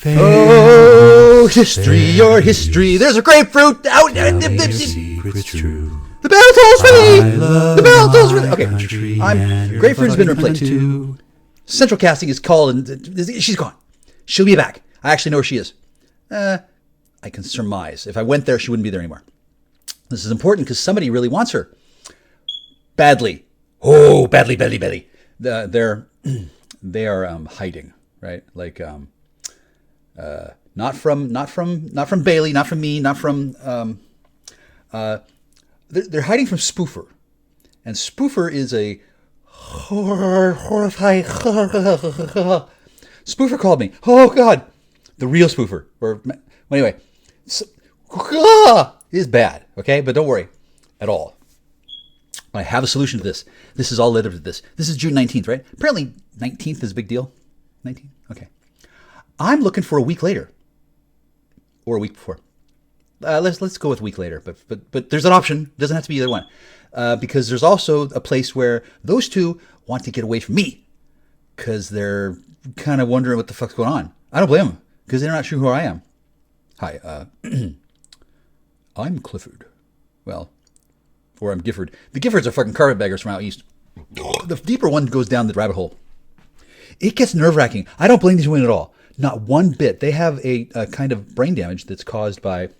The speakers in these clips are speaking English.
Oh, history, your history. There's a grapefruit out. Secrets true. The bell tolls for thee. The bell tolls for thee. Okay, grapefruit has been replaced. Central casting is called, and she's gone. She'll be back. I actually know where she is. I can surmise. If I went there, she wouldn't be there anymore. This is important because somebody really wants her. Badly. Oh, badly. They are hiding, right? Like, not from Bailey, not from me, not from. They're hiding from Spoofer, and Spoofer is a horrifying. Spoofer called me. Oh God, the real Spoofer. Or anyway, is bad. Okay, but don't worry at all. I have a solution to this. This is all led up to this. This is June 19th, right? Apparently 19th is a big deal. 19th? Okay. I'm looking for a week later. Or a week before. Let's go with a week later. But there's an option. It doesn't have to be either one. Because there's also a place where those two want to get away from me. Because they're kind of wondering what the fuck's going on. I don't blame them. Because they're not sure who I am. Hi. I'm Clifford. Well... Or I'm Gifford. The Giffords are fucking carpetbaggers from out east. The deeper one goes down the rabbit hole. It gets nerve-wracking. I don't blame these women at all. Not one bit. They have a kind of brain damage that's caused by,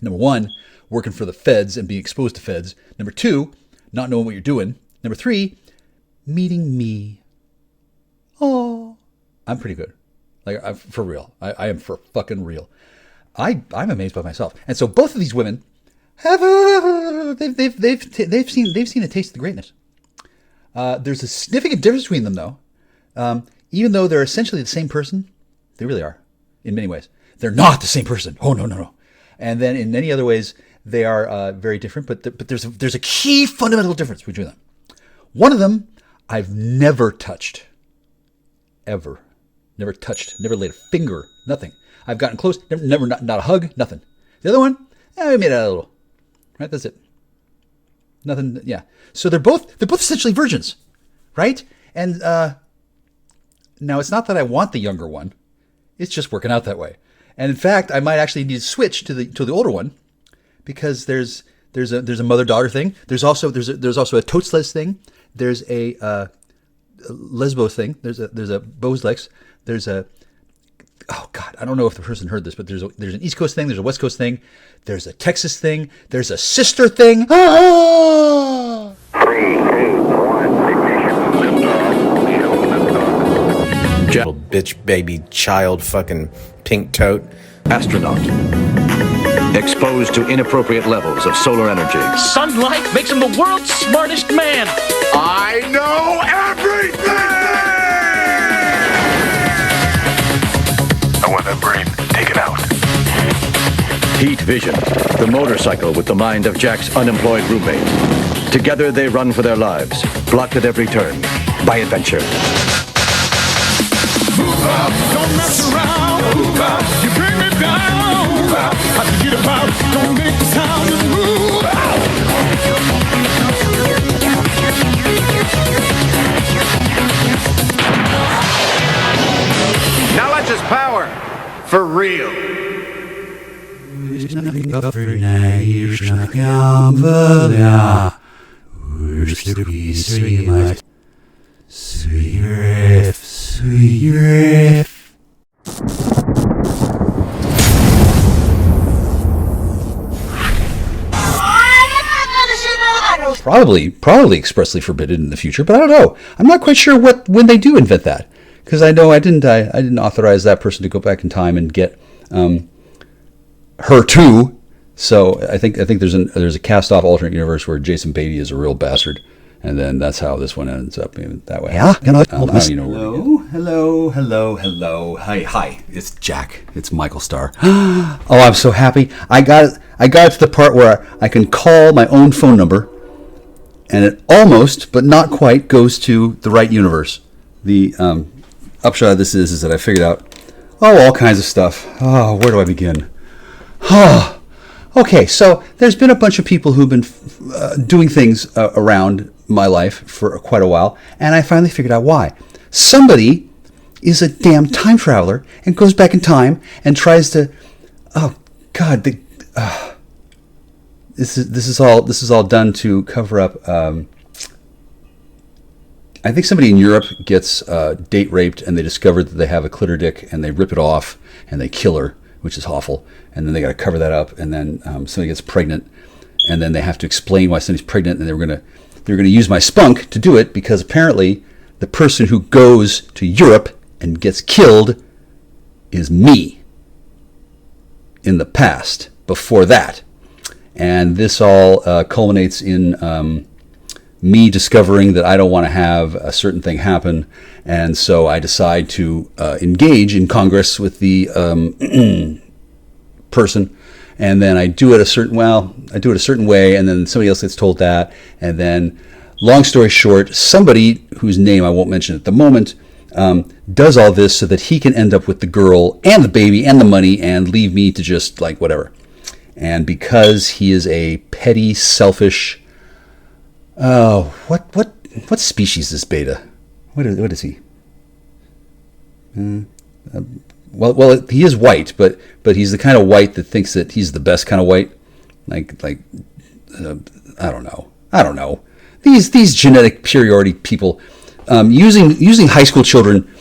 number one, working for the feds and being exposed to feds. Number two, not knowing what you're doing. Number three, meeting me. Oh, I'm pretty good. Like, for real. I am for fucking real. I'm amazed by myself. And so both of these women they've seen a taste of the greatness. There's a significant difference between them, though. Even though they're essentially the same person, they really are in many ways. They're not the same person. Oh no. And then in many other ways, they are very different. But there's a key fundamental difference between them. One of them I've never touched, ever, never touched, never laid a finger, nothing. I've gotten close, never not a hug, nothing. The other one, we made out a little. Right, that's it. Nothing, yeah. So they're both essentially virgins, right? And now it's not that I want the younger one; it's just working out that way. And in fact, I might actually need to switch to the older one because there's a mother-daughter thing. There's also a TOTSLES thing. There's a lesbo thing. There's a Boslex. There's a oh God, I don't know if the person heard this, but there's an East Coast thing, there's a West Coast thing, there's a Texas thing, there's a sister thing. Ah! 3, 2, 1, ignition, liftoff, Bitch, baby, child, fucking pink tote. Astronaut. Exposed to inappropriate levels of solar energy. Sunlight makes him the world's smartest man. I know everything! I want that brain. Take it out. Heat Vision, the motorcycle with the mind of Jack's unemployed roommate. Together they run for their lives, blocked at every turn by adventure. Move out, don't mess around. Move out, you bring me down. Move out, I can get about. Don't make the sound and move out. Now let's just power. For real. Sweet riff, sweet riff. Probably expressly forbidden in the future, but I don't know. I'm not quite sure when they do invent that, because I know I didn't authorize that person to go back in time and get her too. So I think there's a cast off alternate universe where Jason Beatty is a real bastard, and then that's how this one ends up that way. Yeah. Hello. Hi. It's Jack. It's Michael Starr. Oh, I'm so happy. I got to the part where I can call my own phone number, and it almost, but not quite, goes to the right universe. The upshot of this is that I figured out all kinds of stuff. Oh, where do I begin? Okay, so there's been a bunch of people who've been doing things around my life for quite a while, and I finally figured out why. Somebody is a damn time traveler and goes back in time and tries to. Oh God, this is all done to cover up. I think somebody in Europe gets date raped and they discover that they have a clitor dick and they rip it off and they kill her, which is awful. And then they got to cover that up. And then somebody gets pregnant, and then they have to explain why somebody's pregnant. And they're gonna use my spunk to do it, because apparently the person who goes to Europe and gets killed is me in the past. Before that, and this all culminates in me discovering that I don't want to have a certain thing happen, and so I decide to engage in Congress with the person, and then I do it a certain way, and then somebody else gets told that, and then, long story short, somebody whose name I won't mention at the moment does all this so that he can end up with the girl and the baby and the money and leave me to just like whatever. And because he is a petty, selfish. What species is Beta? What is he? Well, he is white, but he's the kind of white that thinks that he's the best kind of white. Like I don't know. These genetic superiority people using high school children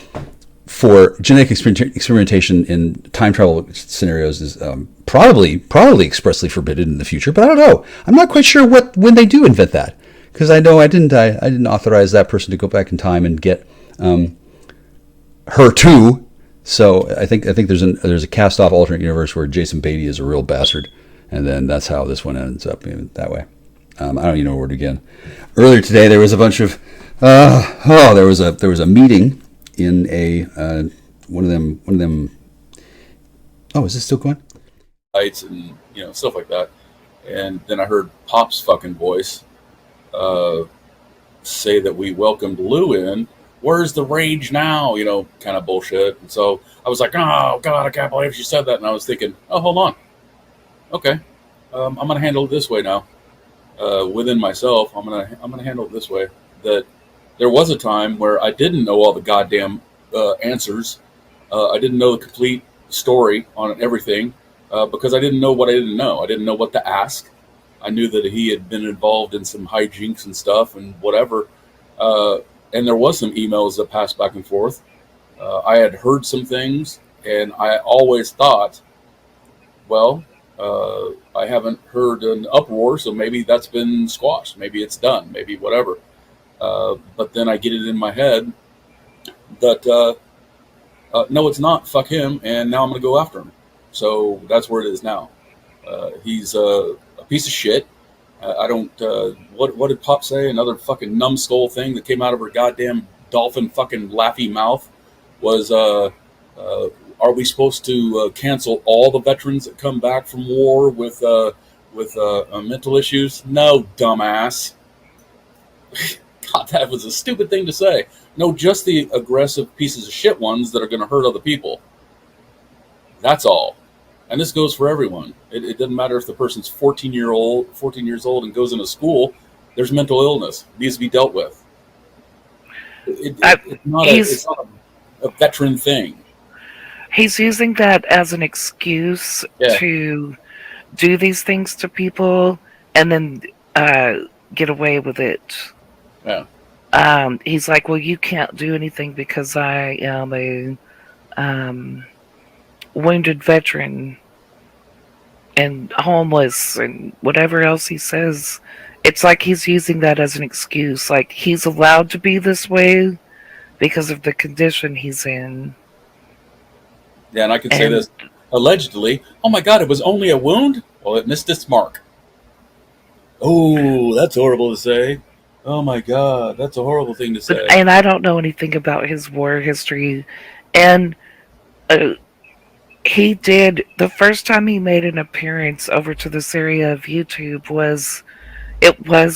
for genetic experimentation in time travel scenarios is probably expressly forbidden in the future. But I don't know. I'm not quite sure when they do invent that, because I know I didn't authorize that person to go back in time and get her too. So I think there's a cast off alternate universe where Jason Beatty is a real bastard, and then that's how this one ends up that way. I don't even know where to begin. Earlier today there was a bunch of there was a meeting in a one of them. Oh, is this still going? Lights and stuff like that, and then I heard Pop's fucking voice say that we welcomed Lou in. Where's the rage now? Kind of bullshit. And so I was like, oh God, I can't believe she said that. And I was thinking, oh, hold on, okay, I'm gonna handle it this way now. Within myself, I'm gonna handle it this way. That there was a time where I didn't know all the goddamn answers. I didn't know the complete story on everything because I didn't know what I didn't know. I didn't know what to ask. I knew that he had been involved in some hijinks and stuff and whatever. And there was some emails that passed back and forth. I had heard some things, and I always thought, well, I haven't heard an uproar, so maybe that's been squashed. Maybe it's done. Maybe whatever. But then I get it in my head that, no, it's not. Fuck him. And now I'm going to go after him. So that's where it is now. He's a piece of shit. I don't, what did Pop say? Another fucking numbskull thing that came out of her goddamn dolphin fucking laughy mouth was, are we supposed to cancel all the veterans that come back from war with mental issues? No, dumbass. God, that was a stupid thing to say. No, just the aggressive pieces of shit ones that are going to hurt other people. That's all. And this goes for everyone. It doesn't matter if the person's 14 years old and goes into school. There's mental illness. It needs to be dealt with. It's not a veteran thing. He's using that as an excuse to do these things to people and then get away with it. Yeah. He's like, well, you can't do anything because I am a wounded veteran and homeless and whatever else he says. It's like he's using that as an excuse. Like he's allowed to be this way because of the condition he's in. Yeah, and I can say this. Allegedly, oh my God, it was only a wound? Well, it missed its mark. Oh, that's horrible to say. Oh my God, that's a horrible thing to say. And I don't know anything about his war history. And he did, the first time he made an appearance over to this area of YouTube was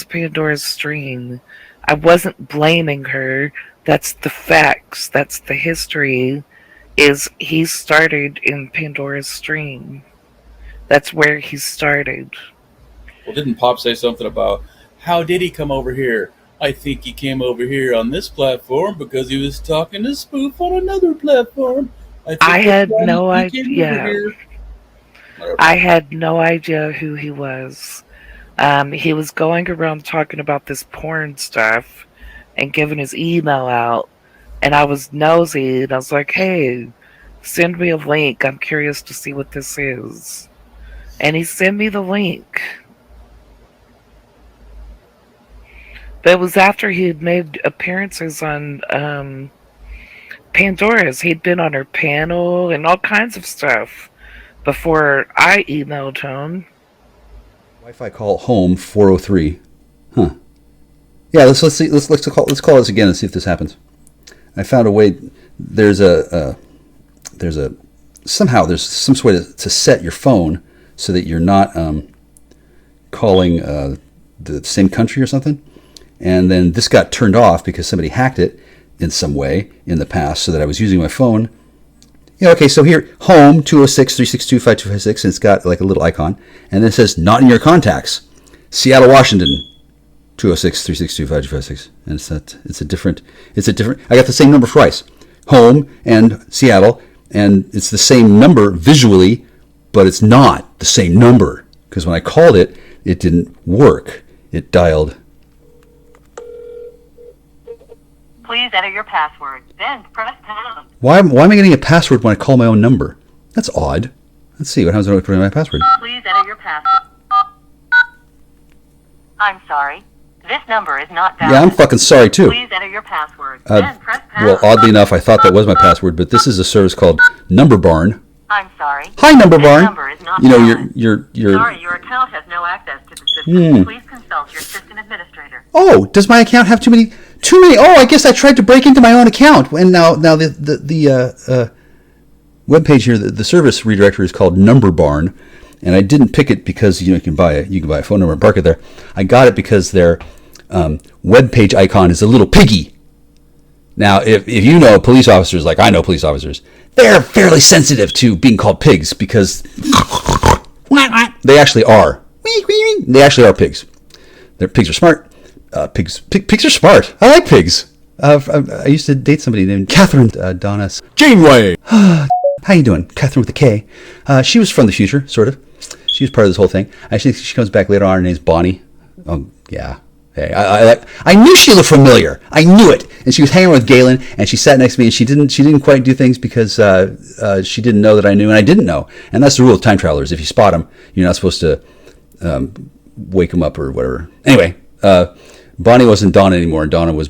Pandora's stream. I wasn't blaming her. That's the facts. That's the history. Is he started in Pandora's stream. That's where he started. Well, didn't Pop say something about, how did he come over here? I think he came over here on this platform because he was talking to Spoof on another platform. I had no he came over idea. here. I had no idea who he was. He was going around talking about this porn stuff and giving his email out. And I was nosy, and I was like, hey, send me a link. I'm curious to see what this is. And he sent me the link. But it was after he had made appearances on Pandora's. He'd been on her panel and all kinds of stuff before I emailed him. Wi-Fi call home 403. Huh. Yeah, let's see. Let's call this again and see if this happens. I found a way. There's some way to set your phone so that you're not calling the same country or something. And then this got turned off because somebody hacked it in some way in the past, so that I was using my phone. Yeah, okay, so here, home 206-362-5256, and it's got like a little icon, and then it says not in your contacts, Seattle, Washington, 206-362-5256, and it's a different. I got the same number twice, home and Seattle, and it's the same number visually, but it's not the same number because when I called it, it didn't work. It dialed. Please enter your password, then press pound. Why am I getting a password when I call my own number? That's odd. Let's see what happens when I put in my password. Please enter your password. I'm sorry. This number is not valid. Yeah, I'm fucking sorry too. Please enter your password, then press pound. Well, oddly enough, I thought that was my password, but this is a service called Number Barn. I'm sorry. Hi, Number Barn. This number is not You know, valid. you're. Sorry, your account has no access to the system. Please consult your system administrator. Oh, does my account have too many? Oh, I guess I tried to break into my own account, and now the web page here, the service redirector is called Number Barn, and I didn't pick it because you can buy a phone number and park it there. I got it because their web page icon is a little piggy. Now, if you know police officers, like I know police officers, they're fairly sensitive to being called pigs because they actually are. They actually are pigs. Pigs are smart. Pigs are smart. I like pigs. I used to date somebody named Catherine Donna Janeway. How you doing? Catherine with a K. She was from the future, sort of. She was part of this whole thing. I think she comes back later on. Her name's Bonnie. Yeah. Hey, I knew she looked familiar. I knew it. And she was hanging with Galen, and she sat next to me, and she didn't quite do things because she didn't know that I knew, and I didn't know. And that's the rule of time travelers. If you spot them, you're not supposed to wake them up or whatever. Anyway, Bonnie wasn't Donna anymore, and Donna was...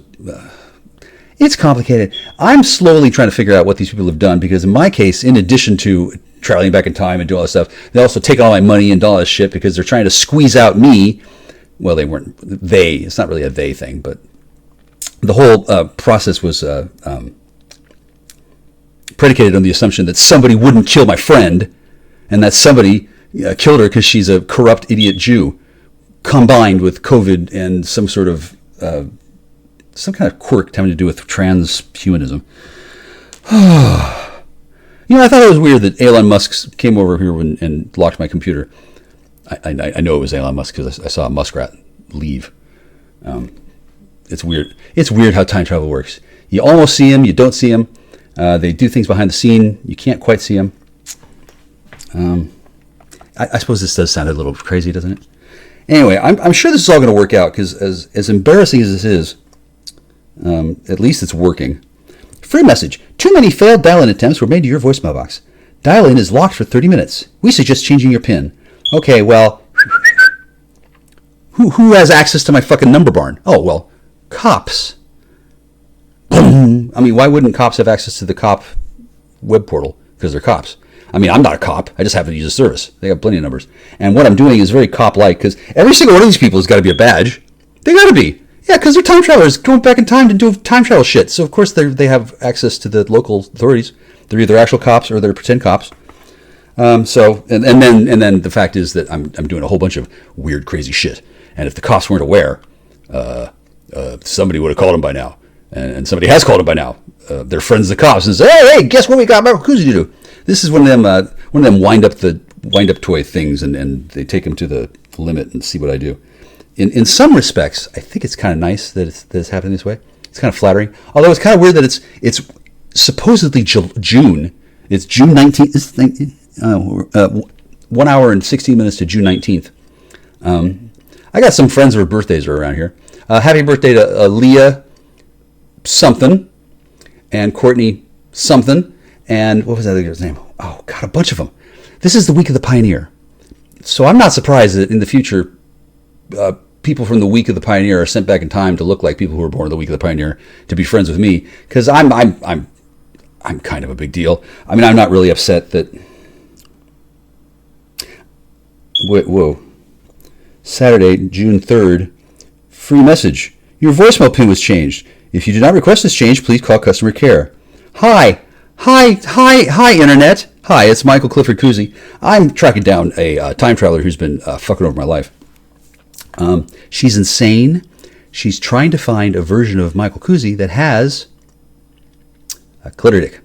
it's complicated. I'm slowly trying to figure out what these people have done, because in my case, in addition to traveling back in time and do all this stuff, they also take all my money and do all this shit because they're trying to squeeze out me. Well, they weren't. It's not really a they thing, but the whole process was predicated on the assumption that somebody wouldn't kill my friend, and that somebody killed her because she's a corrupt idiot Jew, combined with COVID and some sort of some kind of quirk having to do with transhumanism. I thought it was weird that Elon Musk came over here and locked my computer. I know it was Elon Musk because I saw a muskrat leave. It's weird. It's weird how time travel works. You almost see him, you don't see him. They do things behind the scene. You can't quite see him. I suppose this does sound a little crazy, doesn't it? Anyway, I'm sure this is all going to work out because as embarrassing as this is, at least it's working. Free message. Too many failed dial-in attempts were made to your voicemail box. Dial-in is locked for 30 minutes. We suggest changing your PIN. Okay, well, who has access to my fucking Number Barn? Oh, well, cops. I mean, why wouldn't cops have access to the cop web portal? Because they're cops. I mean, I'm not a cop. I just happen to use a service. They got plenty of numbers. And what I'm doing is very cop-like because every single one of these people has got to be a badge. They got to be. Yeah, because they're time travelers going back in time to do time travel shit. So, of course, they have access to the local authorities. They're either actual cops or they're pretend cops. And then the fact is that I'm doing a whole bunch of weird, crazy shit. And if the cops weren't aware, somebody would have called them by now. And somebody has called them by now. They're friends of the cops and say, hey, guess what we got? Who's you do? This is one of them wind up toy things, and they take them to the limit and see what I do. in some respects, I think it's kind of nice that it's happening this way. It's kind of flattering. Although it's kind of weird that it's supposedly June. It's June 19th. 1 hour and 16 minutes to June 19th. I got some friends whose birthdays are around here. Happy birthday to Leah something and Courtney something. And what was that other girl's name? Oh, God, a bunch of them. This is the week of the Pioneer. So I'm not surprised that in the future, people from the week of the Pioneer are sent back in time to look like people who were born the week of the Pioneer to be friends with me, because I'm kind of a big deal. I mean, I'm not really upset that. Whoa. Saturday, June 3rd. Free message. Your voicemail pin was changed. If you did not request this change, please call customer care. Hi, Internet. Hi, it's Michael Clifford Kuczyi. I'm tracking down a time traveler who's been fucking over my life. She's insane. She's trying to find a version of Michael Kuczyi that has a clitter dick.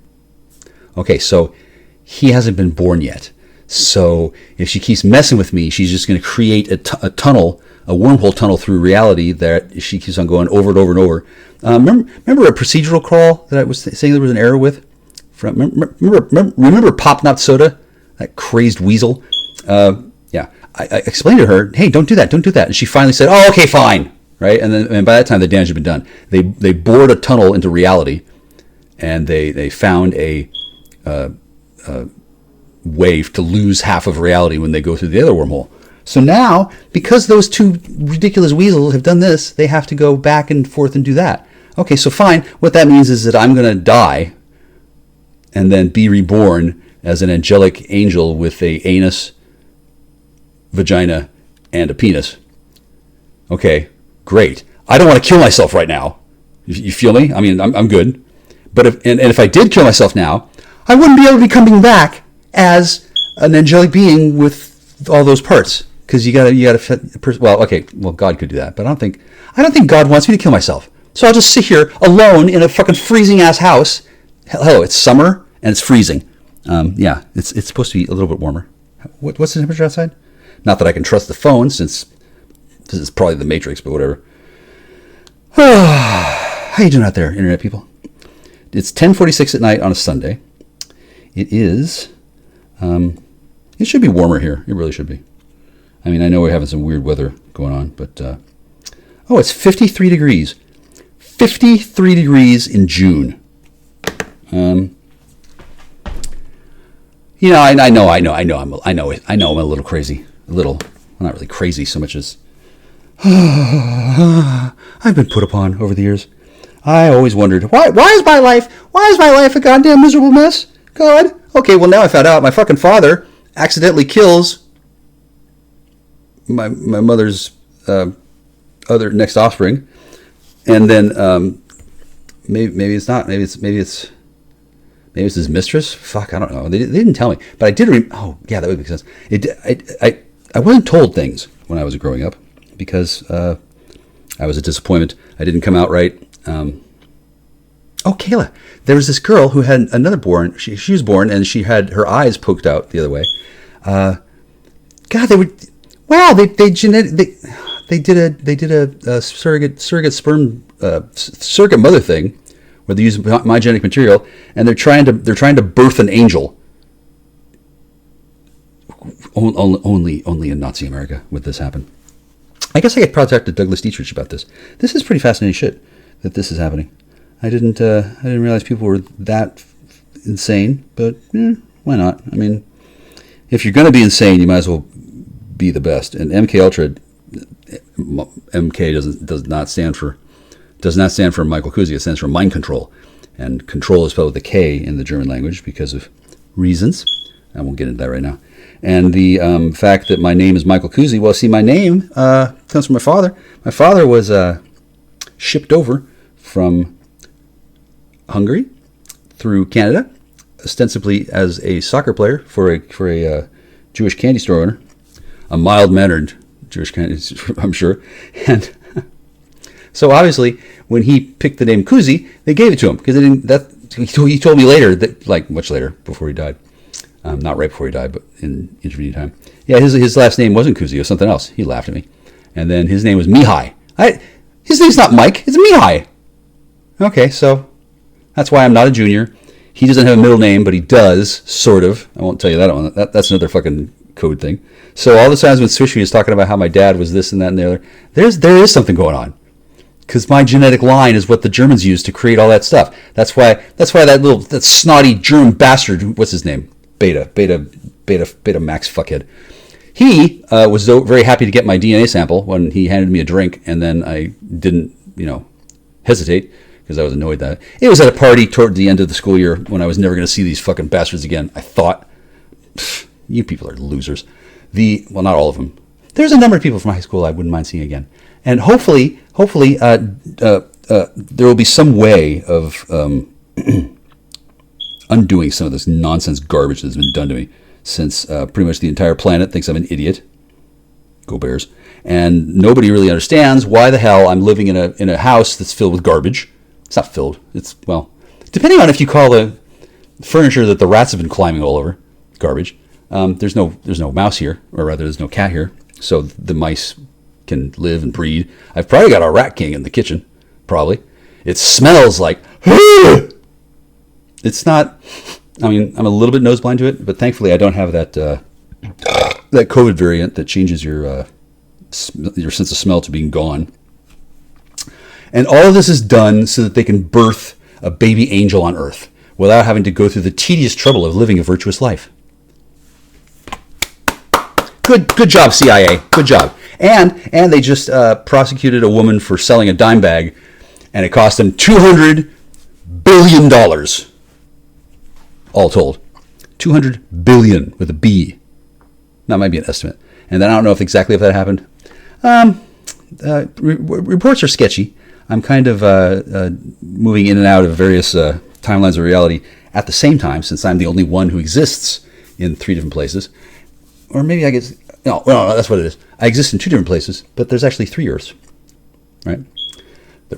Okay, so he hasn't been born yet. So if she keeps messing with me, she's just going to create a tunnel, a wormhole tunnel through reality that she keeps on going over and over and over. Remember a procedural crawl that I was saying there was an error with? Remember Pop Not Soda, that crazed weasel? Yeah, I explained to her, hey, don't do that. And she finally said, oh, okay, fine. Right? And by that time, the damage had been done. They bored a tunnel into reality, and they found a way to lose half of reality when they go through the other wormhole. So now, because those two ridiculous weasels have done this, they have to go back and forth and do that. Okay, so fine. What that means is that I'm going to die and then be reborn as an angelic angel with a anus, vagina, and a penis. Okay, great. I don't want to kill myself right now. You feel me? I mean, I'm good. But if I did kill myself now, I wouldn't be able to be coming back as an angelic being with all those parts, because you gotta. Well, God could do that, but I don't think God wants me to kill myself. So I'll just sit here alone in a fucking freezing ass house. Hello, it's summer and it's freezing. Yeah, it's supposed to be a little bit warmer. What's the temperature outside? Not that I can trust the phone, since this is probably the Matrix, but whatever. How you doing out there, internet people? It's 10:46 at night on a Sunday. It is. It should be warmer here. It really should be. I mean, I know we're having some weird weather going on, but it's 53 degrees. 53 degrees in June. I know I'm a little crazy. A little. Well, not really crazy so much as I've been put upon over the years. I always wondered, why is my life a goddamn miserable mess? God. Okay, well now I found out my fucking father accidentally kills my mother's other next offspring, and then maybe it's not. Maybe it's his mistress. Fuck, I don't know. They didn't tell me, but I did. Oh yeah, that would make sense. I wasn't told things when I was growing up because I was a disappointment. I didn't come out right. Kayla. There was this girl who had another born. She was born and she had her eyes poked out the other way. God, they were. Wow, they did a surrogate sperm surrogate mother thing where they use my genetic material, and they're trying to birth an angel. Only in Nazi America would this happen. I guess I could probably talk to Douglas Dietrich about this. This is pretty fascinating shit that this is happening. I didn't realize people were that insane, but why not? I mean, if you're going to be insane, you might as well be the best. And MK Ultra, MK does not stand for Michael Kuczyi. It stands for mind control, and control is spelled with a K in the German language because of reasons. I won't get into that right now. And the fact that my name is Michael Kuczyi, well, see, my name comes from my father. My father was shipped over from Hungary through Canada, ostensibly as a soccer player for a Jewish candy store owner, a mild-mannered Jewish candy, I'm sure. And so obviously, when he picked the name Kuczyi, they gave it to him because he told me later that, like much later, before he died, not right before he died, but in intervening time. Yeah, his last name wasn't Kuczyi; it was something else. He laughed at me, And then his name was Mihai. His name's not Mike. It's Mihai. Okay, so that's why I'm not a junior. He doesn't have a middle name, but he does, sort of. I won't tell you that one. That's another fucking code thing. So all the times when Swishy is talking about how my dad was this and that and the other, there is something going on. Because my genetic line is what the Germans used to create all that stuff. That's why that snotty German bastard, what's his name? Beta Max fuckhead. He was very happy to get my DNA sample when he handed me a drink, and then I didn't, hesitate because I was annoyed that it was at a party toward the end of the school year when I was never going to see these fucking bastards again. I thought, you people are losers. Well, not all of them. There's a number of people from high school I wouldn't mind seeing again, and hopefully, there will be some way of undoing some of this nonsense garbage that's been done to me since pretty much the entire planet thinks I'm an idiot. Go Bears. And nobody really understands why the hell I'm living in a house that's filled with garbage. It's not filled. It's, well, depending on if you call the furniture that the rats have been climbing all over garbage. There's no mouse here, or rather there's no cat here, so the mice can live and breed. I've probably got a rat king in the kitchen, probably. It smells like it's not, I mean, I'm a little bit nose blind to it, but thankfully I don't have that COVID variant that changes your sense of smell to being gone. And all of this is done so that they can birth a baby angel on Earth without having to go through the tedious trouble of living a virtuous life. Good job, CIA. Good job. And they just prosecuted a woman for selling a dime bag, and it cost them $200 billion. All told. $200 billion with a B. That might be an estimate. And then I don't know exactly if that happened. Reports are sketchy. I'm kind of moving in and out of various timelines of reality at the same time, since I'm the only one who exists in 3 different places. Or maybe I guess, no, that's what it is. I exist in 2 different places, but there's actually 3 Earths, right?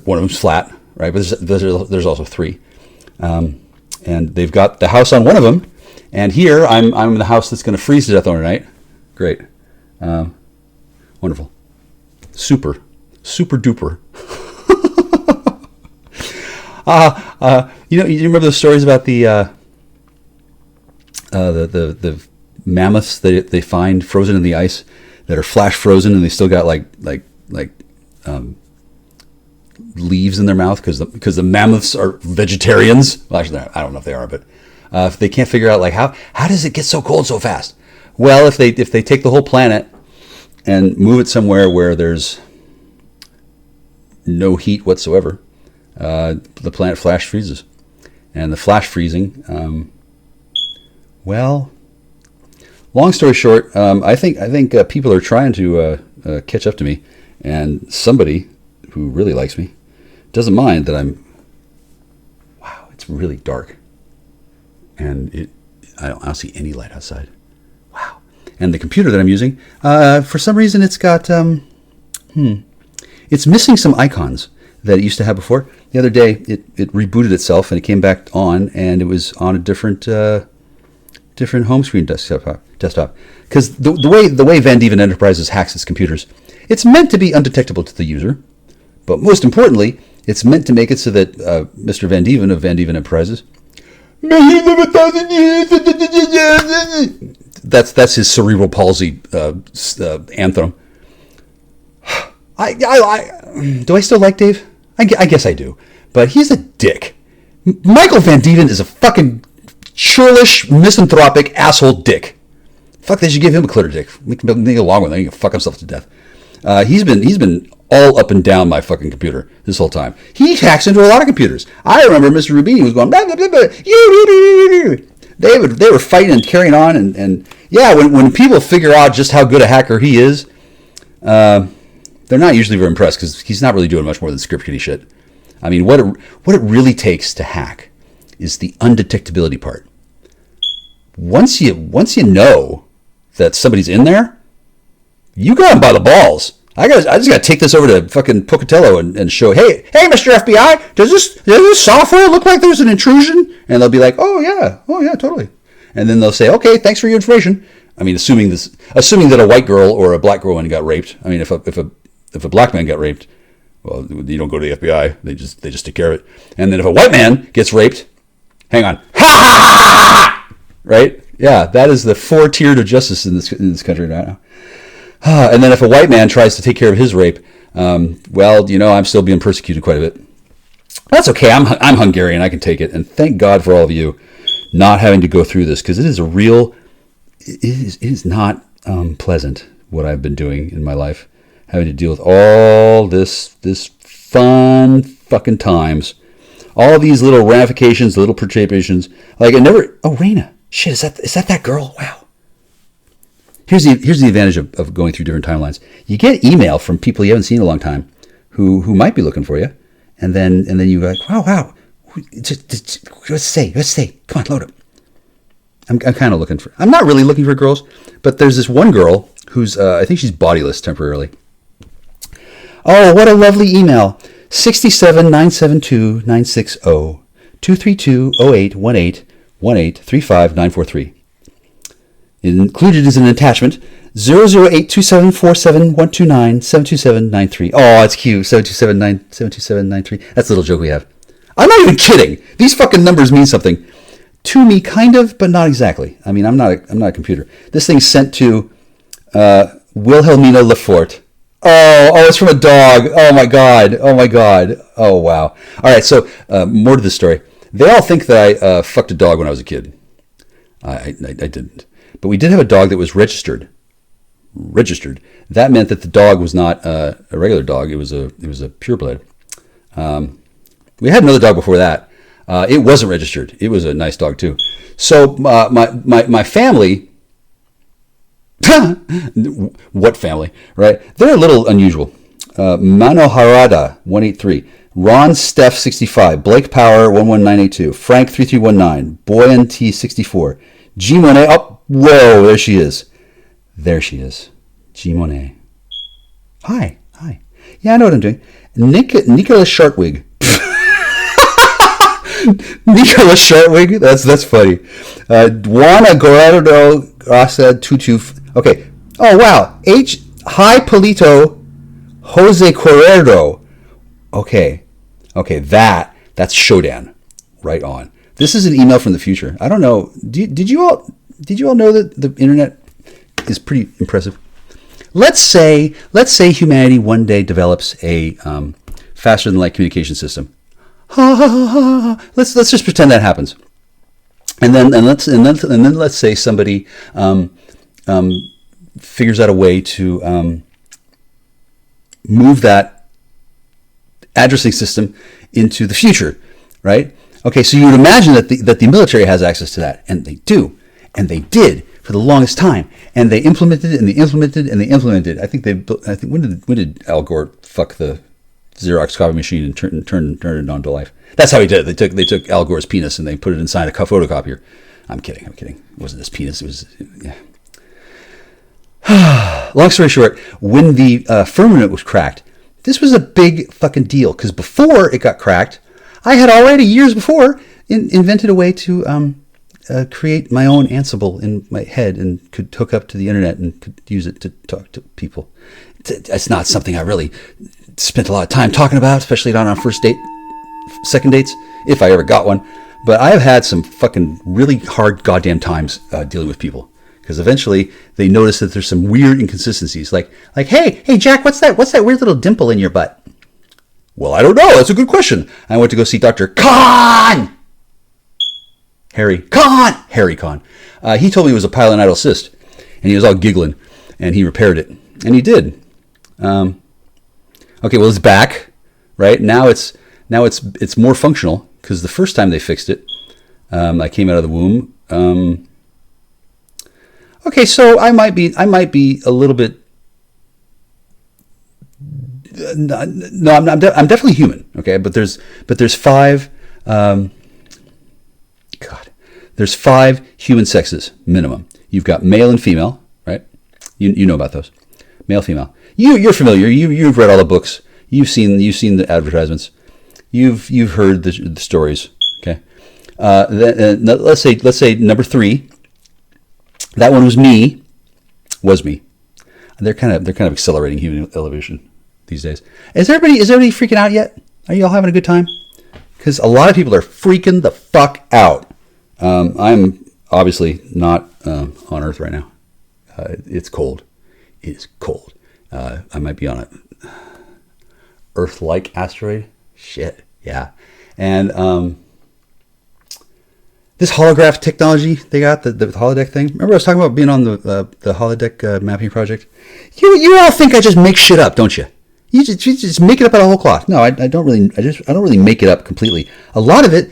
One of them's flat, right? But there's also 3. And they've got the house on one of them, and here I'm in the house that's going to freeze to death overnight. Great. Wonderful. Super duper. You remember those stories about the mammoths that they find frozen in the ice that are flash frozen, and they still got like leaves in their mouth because the mammoths are vegetarians. Well, actually, I don't know if they are, but if they can't figure out like how does it get so cold so fast? Well, if they take the whole planet and move it somewhere where there's no heat whatsoever, the planet flash freezes. And the flash freezing, well, long story short, I think people are trying to catch up to me, and somebody who really likes me doesn't mind that wow, it's really dark, and I don't see any light outside. Wow. And the computer that I'm using, for some reason it's got it's missing some icons that it used to have before. The other day it rebooted itself and it came back on, and it was on a different home screen desktop. Because the way Van Dieven Enterprises hacks its computers, it's meant to be undetectable to the user, but most importantly, it's meant to make it so that Mr. Van Dieven of Van Dieven Enterprises, may he live 1,000 years. That's his cerebral palsy anthem. Do I still like Dave? I guess I do, but he's a dick. Michael Van Dieven is a fucking churlish, misanthropic asshole dick. Fuck, they should give him a clear dick. Make a long one. He can fuck himself to death. He's been all up and down my fucking computer this whole time. He hacks into a lot of computers. I remember Mr. Rubini was going blah, blah, blah, blah. They were fighting and carrying on, and yeah, when people figure out just how good a hacker he is, they're not usually very impressed because he's not really doing much more than script kiddie shit. I mean, what it really takes to hack is the undetectability part. Once you know that somebody's in there, you got them by the balls. I just got to take this over to fucking Pocatello and show, hey, Mr. FBI, does this software look like there's an intrusion? And they'll be like, oh yeah, totally. And then they'll say, okay, thanks for your information. I mean, assuming that a white girl or a black girl went and got raped. I mean, if if a black man got raped, well, you don't go to the FBI. They just take care of it. And then if a white man gets raped, hang on, right? Yeah, that is the 4 tiered of justice in this country right now. And then if a white man tries to take care of his rape, well, I'm still being persecuted quite a bit. That's okay. I'm Hungarian. I can take it. And thank God for all of you not having to go through this, because it is not pleasant what I've been doing in my life, having to deal with all this fun fucking times, all these little ramifications, little perturbations. Like I never. Oh, Raina. Shit, is that girl? Wow. Here's the advantage of going through different timelines. You get email from people you haven't seen in a long time, who might be looking for you, and then you go like, wow. Let's say. Come on, load up. I'm kind of looking for. I'm not really looking for girls, but there's this one girl who's I think she's bodiless temporarily. Oh, what a lovely email. 6797296023208181835943943. Included is an attachment 008274712972793. Oh, it's cute. 727972793. That's a little joke we have. I'm not even kidding. These fucking numbers mean something to me, kind of, but not exactly. I mean, I'm not a computer. This thing's sent to Wilhelmina Lefort. Oh, it's from a dog. Oh my god. Oh wow. All right, so more to the story. They all think that I fucked a dog when I was a kid. I didn't. But we did have a dog that was registered. That meant that the dog was not a regular dog. It was a purebred. We had another dog before that. It wasn't registered. It was a nice dog too. So my family, what family, right? They're a little unusual. Manoharada 183, Ron Steph 65, Blake Power 11982, Frank 3319, Boyan T 64, G Monet. Oh, whoa, there she is. G Monet. Hi. Yeah, I know what I'm doing. Nicholas Shartwig. Nicholas Shartwig. That's funny. Juana Guerrero Grasa Tutu. Okay. Oh wow. Hi Polito Jose Correro. Okay. That's Shodan. Right on. This is an email from the future. I don't know. Did you all know that the internet is pretty impressive? Let's say humanity one day develops a faster than light communication system. Let's just pretend that happens, and then let's say somebody figures out a way to move that addressing system into the future, right? Okay, so you would imagine that the military has access to that, and they do, and they did for the longest time, and they implemented it, and they implemented, and they implemented. I think when did Al Gore fuck the Xerox copy machine and turn it on to life? That's how he did it. They took Al Gore's penis and they put it inside a photocopier. I'm kidding. It wasn't his penis. It was. Yeah. Long story short, when the firmament was cracked, this was a big fucking deal, because before it got cracked, I had already years before invented a way to create my own Ansible in my head and could hook up to the internet and could use it to talk to people. It's not something I really spent a lot of time talking about, especially not on first date, second dates, if I ever got one. But I have had some fucking really hard goddamn times dealing with people, because eventually they notice that there's some weird inconsistencies. Like, hey Jack, what's that weird little dimple in your butt? Well, I don't know. That's a good question. I went to go see Dr. Harry Kahn. He told me it was a pilonidal cyst, and he was all giggling, and he repaired it, and he did. Okay, well, it's back, right? Now it's more functional, because the first time they fixed it, I came out of the womb. Okay, so I might be a little bit. No, I'm definitely human. Okay, but there's 5. There's 5 human sexes minimum. You've got male and female, right? You know about those, male, female. You're familiar. You've read all the books. You've seen the advertisements. You've heard the stories. Okay. Let's say number 3. That one was me. They're kind of accelerating human evolution. these days. Is everybody freaking out yet? Are you all having a good time? Because a lot of people are freaking the fuck out. I'm obviously not on Earth right now. It's cold. It is cold. I might be on a Earth-like asteroid. Shit, yeah. And this holograph technology they got, the holodeck thing. Remember I was talking about being on the holodeck mapping project? You all think I just make shit up, don't you? You just make it up out of whole cloth. No, I don't really make it up completely. A lot of it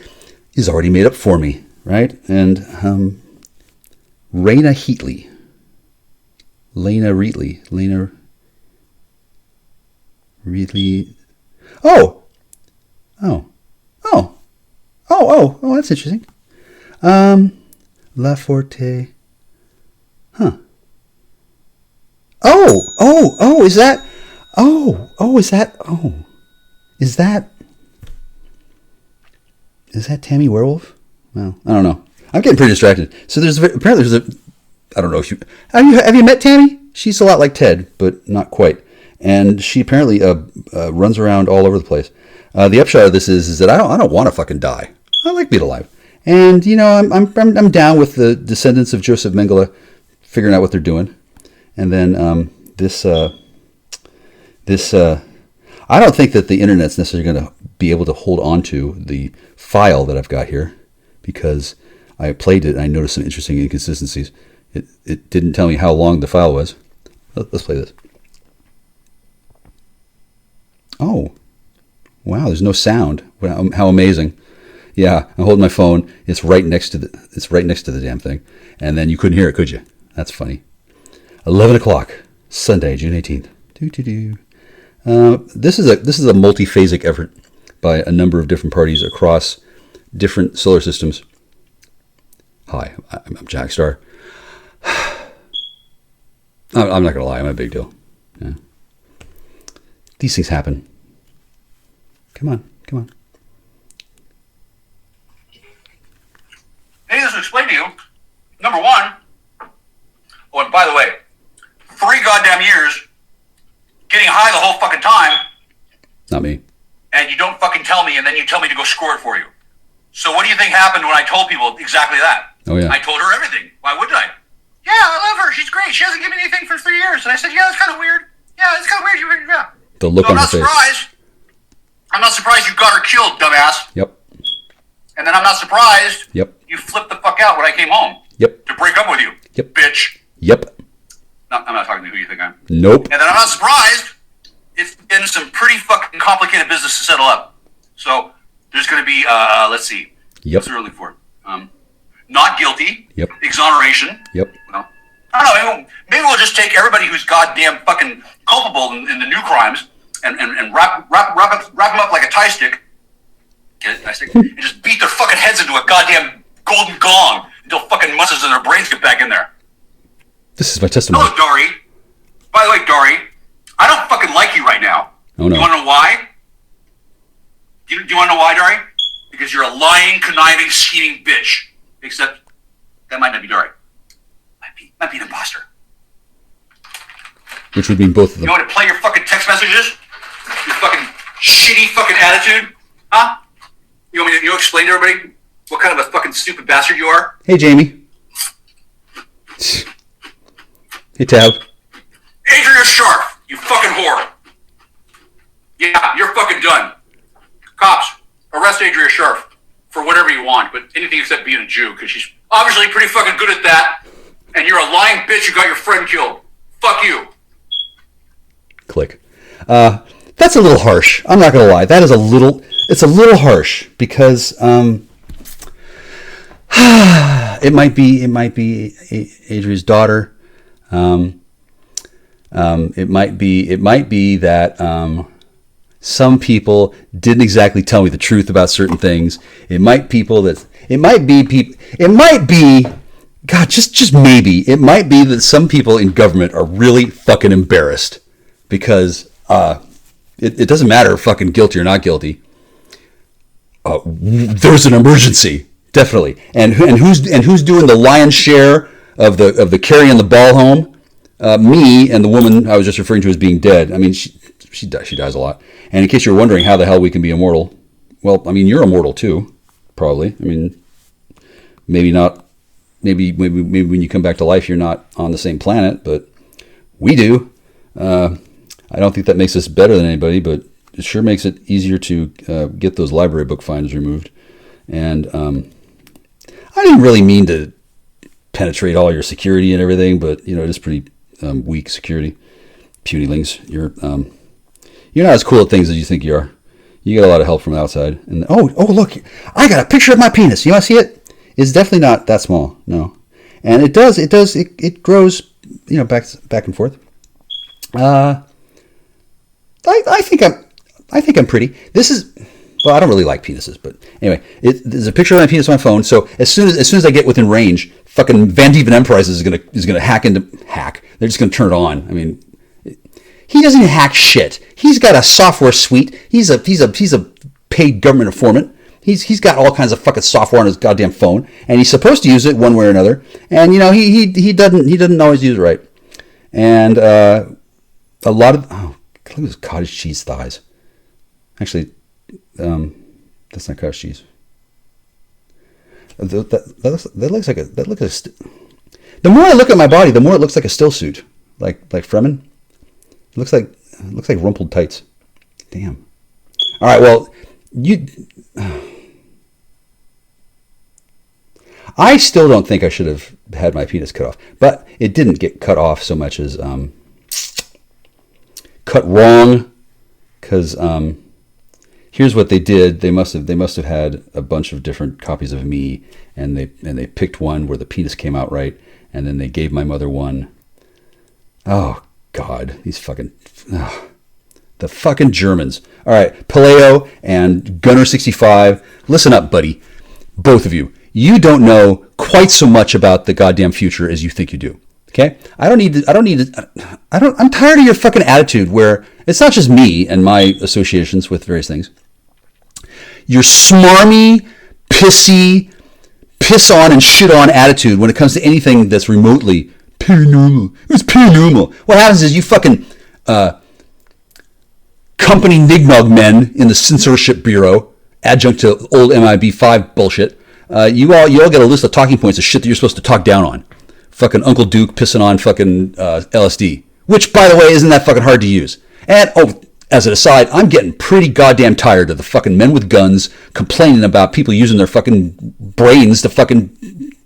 is already made up for me, right? And Lena Reetley. Oh, that's interesting. La Forte. Huh. Is that? Is that Tammy Werewolf? Well, I don't know. I'm getting pretty distracted. So apparently there's a, I don't know if have you met Tammy? She's a lot like Ted, but not quite. And she apparently runs around all over the place. The upshot of this is that I don't want to fucking die. I like being alive. And you know, I'm down with the descendants of Joseph Mengele figuring out what they're doing. And then this I don't think that the internet's necessarily going to be able to hold on to the file that I've got here, because I played it and I noticed some interesting inconsistencies. It didn't tell me how long the file was. Let's play this. Oh, wow! There's no sound. How amazing! Yeah, I'm holding my phone. It's right next to the damn thing, and then you couldn't hear it, could you? That's funny. 11 o'clock, Sunday, June 18th. This is a multi-phasic effort by a number of different parties across different solar systems. Hi, I'm Jack Star. I'm not gonna lie, I'm a big deal. Yeah. These things happen. Come on. Hey, this will explain to you. Number one. Oh, and by the way, 3 goddamn years getting high the whole fucking time. Not me. And you don't fucking tell me, and then you tell me to go score it for you. So what do you think happened when I told people exactly that? Oh, yeah. I told her everything. Why wouldn't I? Yeah, I love her. She's great. She hasn't given me anything for 3 years. And I said, yeah, that's kind of weird. Yeah, it's kind of weird. Yeah. The look on her face. I'm not surprised you got her killed, dumbass. Yep. And then I'm not surprised you flipped the fuck out when I came home. Yep. To break up with you. Yep. Bitch. Yep. No, I'm not talking to who you think I am. Nope. And then I'm not surprised it's been some pretty fucking complicated business to settle up. So there's going to be, let's see. Yep. What's it looking for? Not guilty. Yep. Exoneration. Yep. Well, I don't know. Maybe we'll just take everybody who's goddamn fucking culpable in the new crimes and wrap them up like a tie stick. Get it? Tie stick? And just beat their fucking heads into a goddamn golden gong until fucking muscles in their brains get back in there. This is my testimony. Hello, Dari. By the way, Dari, I don't fucking like you right now. Oh, no. You want to know why? Do you want to know why, Dari? Because you're a lying, conniving, scheming bitch. Except that might not be Dari. Might be an imposter. Which would mean both of them. You want to play your fucking text messages? Your fucking shitty fucking attitude? Huh? You want me to explain to everybody what kind of a fucking stupid bastard you are? Hey, Jamie. Hey, Tab. Adria Sharp, you fucking whore. Yeah, you're fucking done. Cops, arrest Adria Sharp for whatever you want, but anything except being a Jew, because she's obviously pretty fucking good at that, and you're a lying bitch who got your friend killed. Fuck you. Click. That's a little harsh. I'm not gonna lie. It's a little harsh because it might be Adria's daughter. It might be that some people didn't exactly tell me the truth about certain things. It might be that some people in government are really fucking embarrassed because it doesn't matter fucking guilty or not guilty. There's an emergency, definitely, and who's doing the lion's share of the carrying the ball home? Me and the woman I was just referring to as being dead. I mean, she dies a lot. And in case you're wondering how the hell we can be immortal, well, I mean, you're immortal too, probably. I mean, maybe not. Maybe when you come back to life, you're not on the same planet, but we do. I don't think that makes us better than anybody, but it sure makes it easier to get those library book finders removed. And I didn't really mean to penetrate all your security and everything, but it is pretty weak security. Punilings, you're not as cool at things as you think you are. You get a lot of help from the outside. And oh, look, I got a picture of my penis. You want to see it? It's definitely not that small, no. And it grows, back and forth. I think I'm pretty. This is, well, I don't really like penises, but anyway, there's a picture of my penis on my phone. So as soon as I get within range, fucking Van Dieven Enterprises is gonna hack. They're just gonna turn it on. I mean, he doesn't hack shit. He's got a software suite. He's a paid government informant. He's got all kinds of fucking software on his goddamn phone, and he's supposed to use it one way or another. And he doesn't always use it right. And a lot of look at those cottage cheese thighs. Actually, that's not cottage cheese. That looks like the more I look at my body, the more it looks like a still suit, like Fremen. It looks like rumpled tights. Damn. All right. Well, I still don't think I should have had my penis cut off, but it didn't get cut off so much as cut wrong. Because here's what they did: they must have had a bunch of different copies of me, and they picked one where the penis came out right, and then they gave my mother one. Oh God, these fucking the fucking Germans. All right, Paleo and Gunner65, listen up, buddy, both of you. You don't know quite so much about the goddamn future as you think you do. Okay? I'm tired of your fucking attitude where it's not just me and my associations with various things. Your smarmy, pissy, piss on and shit on attitude when it comes to anything that's remotely paranormal. It's paranormal. What happens is you fucking company nignog men in the censorship bureau, adjunct to old MIB5 bullshit. You all get a list of talking points of shit that you're supposed to talk down on. Fucking Uncle Duke pissing on fucking LSD, which, by the way, isn't that fucking hard to use. And, as an aside, I'm getting pretty goddamn tired of the fucking men with guns complaining about people using their fucking brains to fucking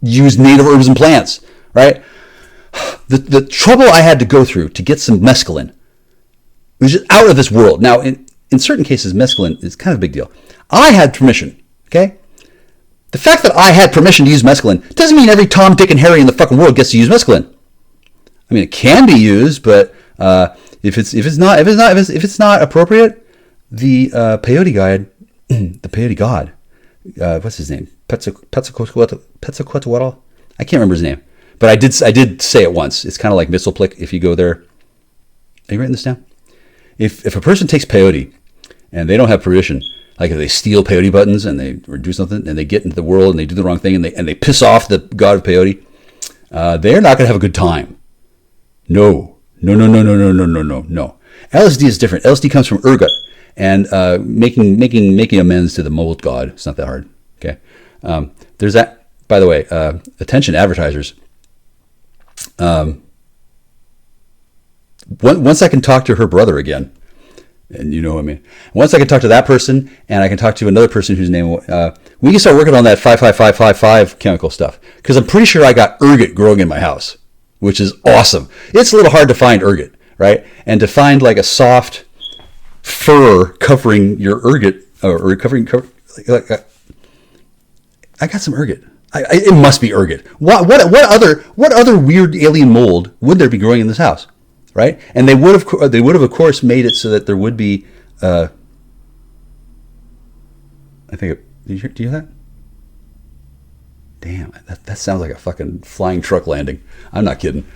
use native herbs and plants, right? The trouble I had to go through to get some mescaline was just out of this world. Now, in certain cases, mescaline is kind of a big deal. I had permission, okay? The fact that I had permission to use mescaline doesn't mean every Tom, Dick, and Harry in the fucking world gets to use mescaline. I mean, it can be used, but if it's not appropriate, the peyote guide, the peyote god, what's his name? Quetzalcoatl. I can't remember his name, but I did say it once. It's kind of like MICHEALKUCZI. If you go there, are you writing this down? If a person takes peyote and they don't have permission. Like if they steal peyote buttons and they do something and they get into the world and they do the wrong thing and they piss off the god of peyote, they're not going to have a good time. No. LSD is different. LSD comes from ergot and making amends to the mold god. It's not that hard. Okay. There's that. By the way, attention advertisers. Once I can talk to her brother again. And you know what I mean. Once I can talk to that person, and I can talk to another person whose name, we can start working on that 55555 chemical stuff. Because I'm pretty sure I got ergot growing in my house, which is awesome. It's a little hard to find ergot, right? And to find like a soft fur covering your ergot, or covering, I got some ergot. It must be ergot. What other weird alien mold would there be growing in this house? Right, and they would have of course made it so that there would be. I think. Do you hear that? Damn, that sounds like a fucking flying truck landing. I'm not kidding.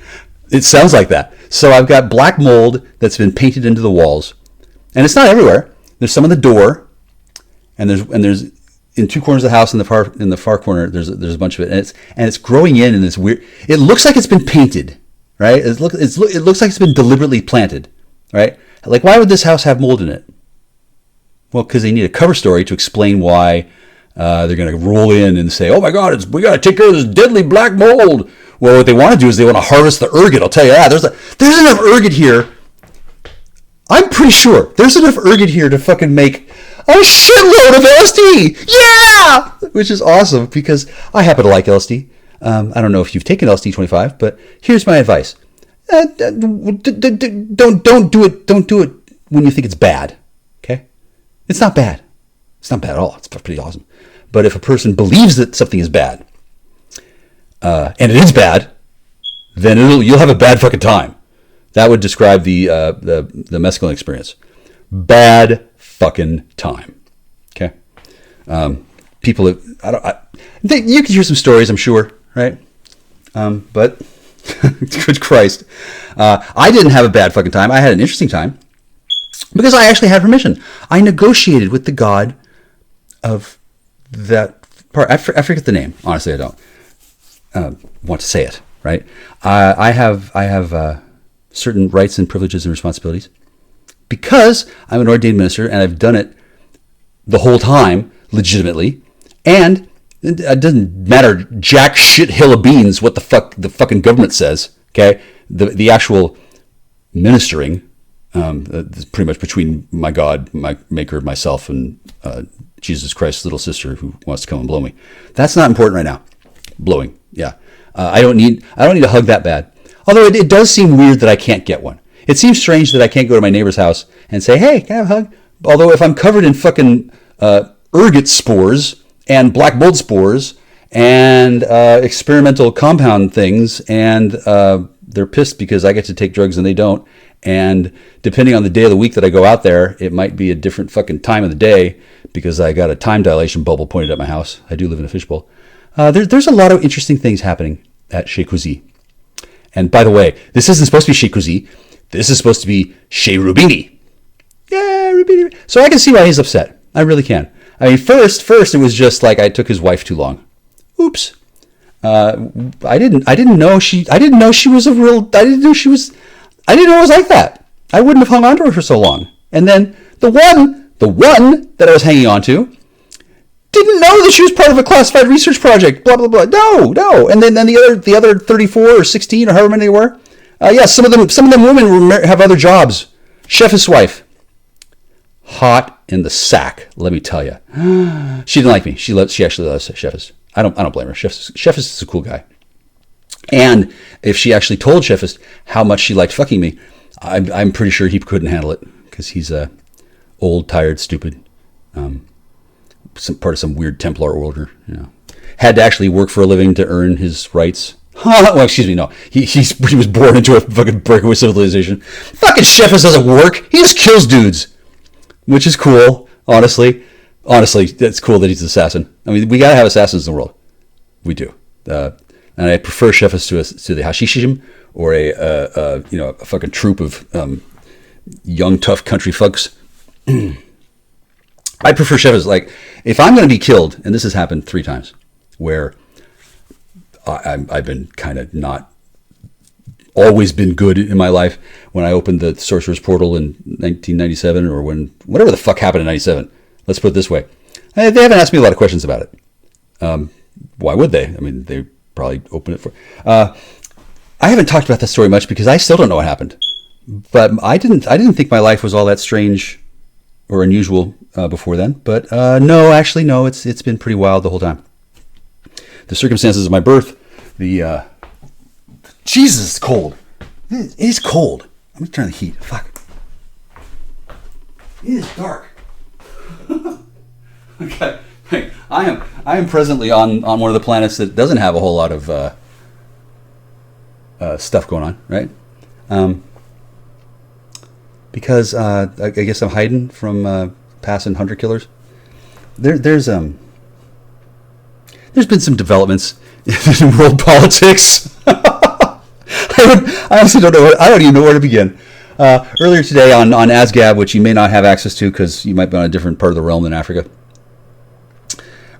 It sounds like that. So I've got black mold that's been painted into the walls, and it's not everywhere. There's some on the door, and there's in two corners of the house in the far corner. There's a bunch of it, and it's growing in this weird. It looks like it's been painted. Right? It looks like it's been deliberately planted. Right? Like, why would this house have mold in it? Well, because they need a cover story to explain why they're going to roll in and say, oh my God, we got to take care of this deadly black mold. Well, what they want to do is they want to harvest the ergot. I'll tell you that. There's enough ergot here. I'm pretty sure there's enough ergot here to fucking make a shitload of LSD. Yeah! Which is awesome because I happen to like LSD. I don't know if you've taken LSD-25, but here's my advice. Don't do it. Don't do it when you think it's bad. Okay? It's not bad. It's not bad at all. It's pretty awesome. But if a person believes that something is bad, and it is bad, then you'll have a bad fucking time. That would describe the mescaline experience. Bad fucking time. Okay? People, you can hear some stories, I'm sure, right? But good Christ, I didn't have a bad fucking time. I had an interesting time because I actually had permission. I negotiated with the god of that part. I forget the name. Honestly, I don't want to say it. Right? I have certain rights and privileges and responsibilities because I'm an ordained minister and I've done it the whole time legitimately, and it doesn't matter jack shit hill of beans what the fuck the fucking government says. Okay, the actual ministering is pretty much between my God, my Maker, myself, and Jesus Christ's little sister who wants to come and blow me. That's not important right now. Blowing, yeah. I don't need a hug that bad. Although it does seem weird that I can't get one. It seems strange that I can't go to my neighbor's house and say, "Hey, can I have a hug?" Although if I'm covered in fucking ergot spores and black mold spores and experimental compound things, and they're pissed because I get to take drugs and they don't, and depending on the day of the week that I go out there, it might be a different fucking time of the day because I got a time dilation bubble pointed at my house. I do live in a fishbowl. There's a lot of interesting things happening at CHEKUZI. And by the way, this isn't supposed to be CHEKUZI. This is supposed to be Chez Rubini. Yeah, Rubini. So I can see why he's upset. I really can. I mean, first it was just like I took his wife too long. Oops. I didn't know she was a real. I didn't know it was like that. I wouldn't have hung on to her for so long. And then the one that I was hanging on to didn't know that she was part of a classified research project. Blah blah blah. No. And then the other 34 or 16 or however many they were. Yeah, some of them women have other jobs. Chef's wife, hot in the sack. Let me tell you, she didn't like me. She actually loves Chef's. I don't blame her. Chef's is a cool guy. And if she actually told Chef's how much she liked fucking me, I'm pretty sure he couldn't handle it because he's old, tired, stupid. Some part of some weird Templar order, had to actually work for a living to earn his rights. Well, excuse me, no. He was born into a fucking breakaway civilization. Fucking Chef's doesn't work. He just kills dudes, which is cool. Honestly, that's cool that he's an assassin. I mean, we gotta have assassins in the world. We do, and I prefer Chef's to the Hashishim or a fucking troop of young tough country fucks. I prefer Chef's. Like, if I'm going to be killed, and this has happened 3 times, where I've been kind of not always been good in my life. When I opened the Sorcerer's Portal in 1997, or whatever the fuck happened in 97. Let's put it this way. They haven't asked me a lot of questions about it. Why would they? I mean, they probably opened it for... I haven't talked about that story much because I still don't know what happened. But I didn't think my life was all that strange or unusual before then. But no, it's been pretty wild the whole time. The circumstances of my birth, Jesus, it's cold. It is cold. Let me turn the heat. Fuck. It is dark. Okay. Hey, I am presently on one of the planets that doesn't have a whole lot of stuff going on, right? Because I guess I'm hiding from passing hunter killers. There's been some developments in world politics. I honestly don't know. I don't even know where to begin. Earlier today on Asgab, which you may not have access to because you might be on a different part of the realm than Africa.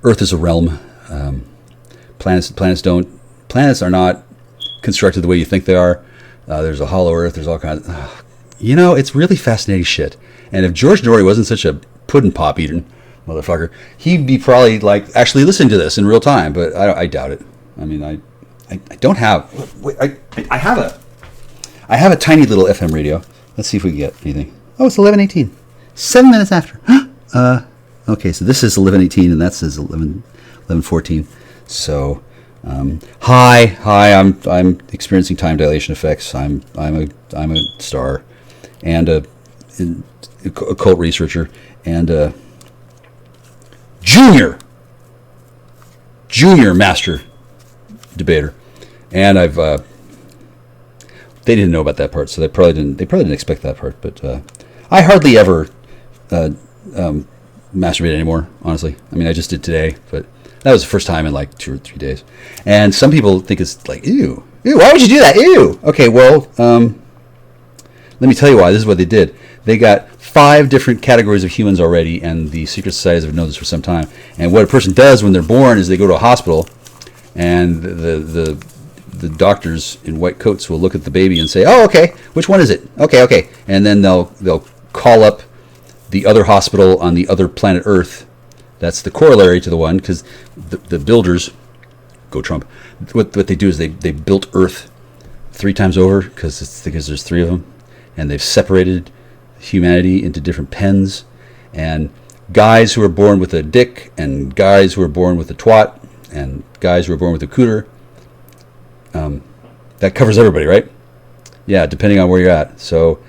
Earth is a realm. Planets are not constructed the way you think they are. There's a hollow Earth. There's all kinds of, You know, it's really fascinating shit. And if George Norrie wasn't such a pudding pop eating motherfucker, he'd be probably like actually listening to this in real time. But I doubt it. I mean, I don't have. Wait, I have a tiny little FM radio. Let's see if we can get anything. Oh, it's 11:18. 7 minutes after. Okay, so this is 11:18, and that says 11:14. So, hi, I'm experiencing time dilation effects. I'm a star, and a occult researcher, and a junior master debater, and I've they didn't know about that part, so they probably didn't expect that part. But I hardly ever masturbate anymore, honestly. I mean, I just did today, but that was the first time in like 2 or 3 days. And some people think it's like, ew, why would you do that? Ew. Okay, well, let me tell you why. This is what they did. They got 5 different categories of humans already, and the secret societies have known this for some time. And what a person does when they're born is they go to a hospital, and the doctors in white coats will look at the baby and say, "Oh, okay, which one is it? Okay," and then they'll call up the other hospital on the other planet Earth. That's the corollary to the one, because the builders, go Trump, what they do is they built Earth 3 times over because there's 3 of them, and they've separated humanity into different pens, and guys who are born with a dick, and guys who are born with a twat, and guys who are born with a cooter. That covers everybody, right? Yeah, depending on where you're at. So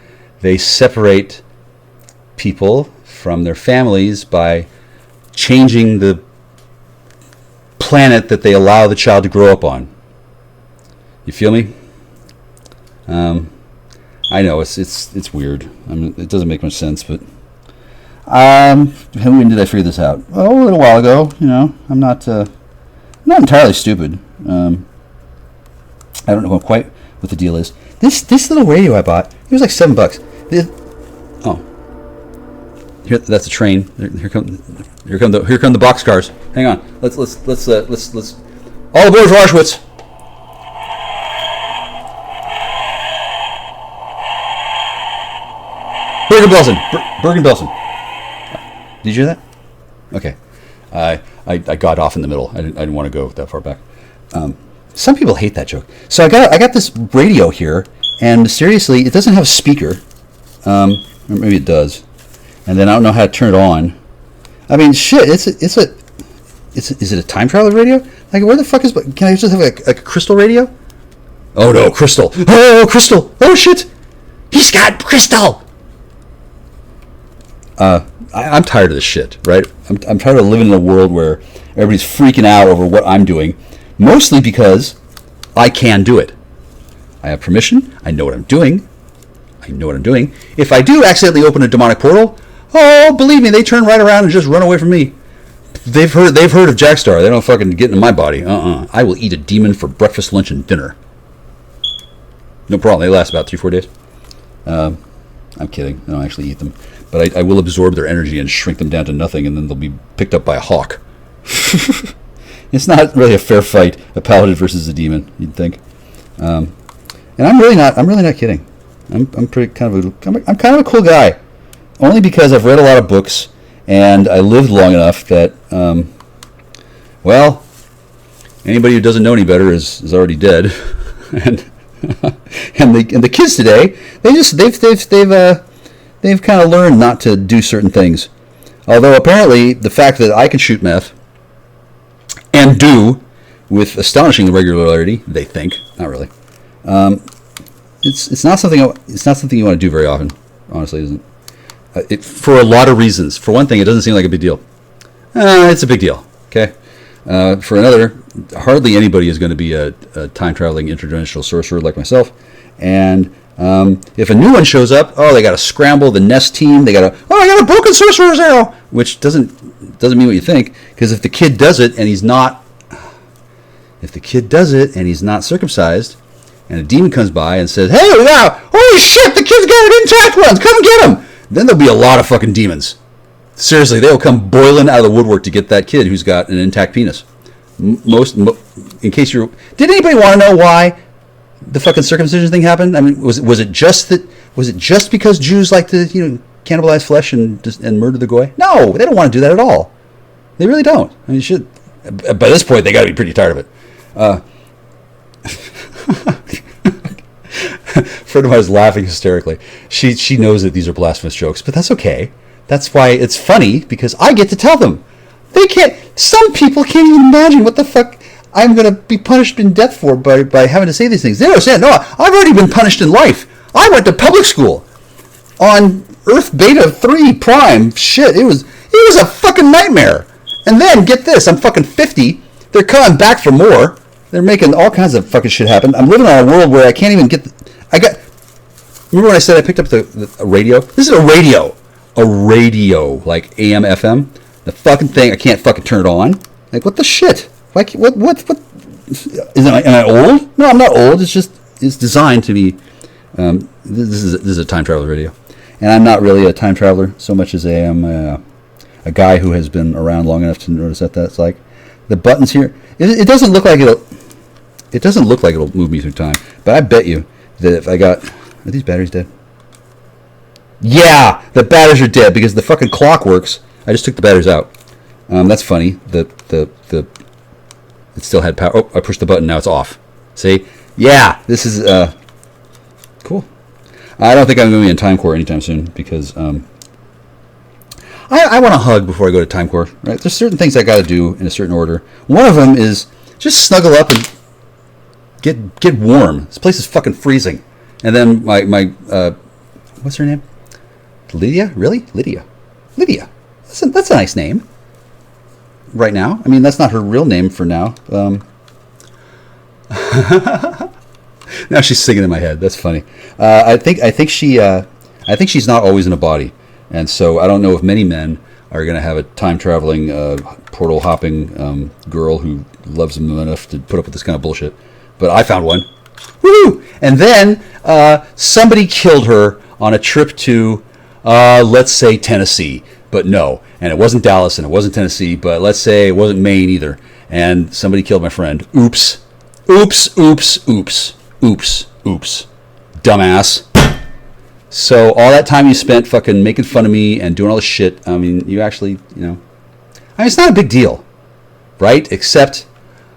they separate people from their families by changing the planet that they allow the child to grow up on. You feel me? I know it's weird. I mean, it doesn't make much sense, but when did I figure this out? Well, a little while ago. You know, I'm not entirely stupid. I don't know quite what the deal is. This little radio I bought, it was like $7. Here, that's a train. Here come the boxcars. Hang on. Let's all aboard for Auschwitz. Bergen-Belsen. Did you hear that? Okay. I got off in the middle. I didn't want to go that far back. Some people hate that joke. So I got this radio here, and mysteriously it doesn't have a speaker. Or maybe it does. And then I don't know how to turn it on. I mean, shit. Is it a time traveler radio? Like, where the fuck is? Can I just have a crystal radio? Oh no, crystal! Oh, crystal! Oh shit! He's got crystal. I'm tired of this shit, right? I'm tired of living in a world where everybody's freaking out over what I'm doing, mostly because I can do it. I have permission. I know what I'm doing. If I do accidentally open a demonic portal, oh, believe me, they turn right around and just run away from me. They've heard of Jackstar. They don't fucking get into my body. I will eat a demon for breakfast, lunch, and dinner. No problem. They last about 3-4 days. I'm kidding. I don't actually eat them. But I will absorb their energy and shrink them down to nothing, and then they'll be picked up by a hawk. It's not really a fair fight, a paladin versus a demon, you'd think. And I'm really not kidding. I'm kind of a cool guy, only because I've read a lot of books and I lived long enough that, well, anybody who doesn't know any better is already dead, and the kids today, they've kind of learned not to do certain things. Although apparently the fact that I can shoot meth and do with astonishing regularity, they think, not really. It's not something you want to do very often. Honestly, it isn't. For a lot of reasons. For one thing, it doesn't seem like a big deal. It's a big deal. Okay. For another, hardly anybody is going to be a time-traveling interdimensional sorcerer like myself. And if a new one shows up, they got to scramble the nest team. I got a broken sorcerer's arrow, which doesn't mean what you think. Because if the kid does it and he's not circumcised, and a demon comes by and says, "Hey, holy shit, the kid's got an intact one, come get him!" Then there'll be a lot of fucking demons. Seriously, they'll come boiling out of the woodwork to get that kid who's got an intact penis. Did anybody want to know why the fucking circumcision thing happened? I mean, was it just because Jews like to cannibalize flesh and murder the goy? No, they don't want to do that at all. They really don't. I mean, should by this point they got to be pretty tired of it. A friend of mine is laughing hysterically. She knows that these are blasphemous jokes, but that's okay. That's why it's funny, because I get to tell them. They can't. Some people can't even imagine what the fuck I'm going to be punished in death for by having to say these things. They don't understand. No, I've already been punished in life. I went to public school on Earth Beta 3 Prime. Shit, it was a fucking nightmare. And then, get this, I'm fucking 50. They're coming back for more. They're making all kinds of fucking shit happen. I'm living on a world where I can't even get... Remember when I said I picked up the radio? This is a radio. A radio, like AM, FM. The fucking thing, I can't fucking turn it on. Like, what the shit? Like, what? Am I old? No, I'm not old. It's designed to be... This is a time travel radio. And I'm not really a time traveler so much as I am a guy who has been around long enough to notice that that's like... The buttons here... It doesn't look like it'll... It doesn't look like it'll move me through time. But I bet you that if I got... Are these batteries dead? Yeah! The batteries are dead because the fucking clock works. I just took the batteries out. That's funny. It still had power. Oh, I pushed the button. Now it's off. See? Yeah! This is... cool. I don't think I'm going to be in Time Core anytime soon because... I want to hug before I go to Time Core. Right? There's certain things I got to do in a certain order. One of them is just snuggle up and get warm. This place is fucking freezing. And then my what's her name? Lydia? Really? Lydia. That's a nice name. Right now. I mean, that's not her real name for now. Now she's singing in my head. That's funny. I think she's not always in a body. And so I don't know if many men are going to have a time-traveling, portal-hopping girl who loves them enough to put up with this kind of bullshit. But I found one. Woo! And then somebody killed her on a trip to, let's say, Tennessee. But no. And it wasn't Dallas and it wasn't Tennessee. But let's say it wasn't Maine either. And somebody killed my friend. Oops. Oops, oops, oops. Oops, oops. Dumbass. So all that time you spent fucking making fun of me and doing all this shit, I mean, you actually, I mean, it's not a big deal, right? Except,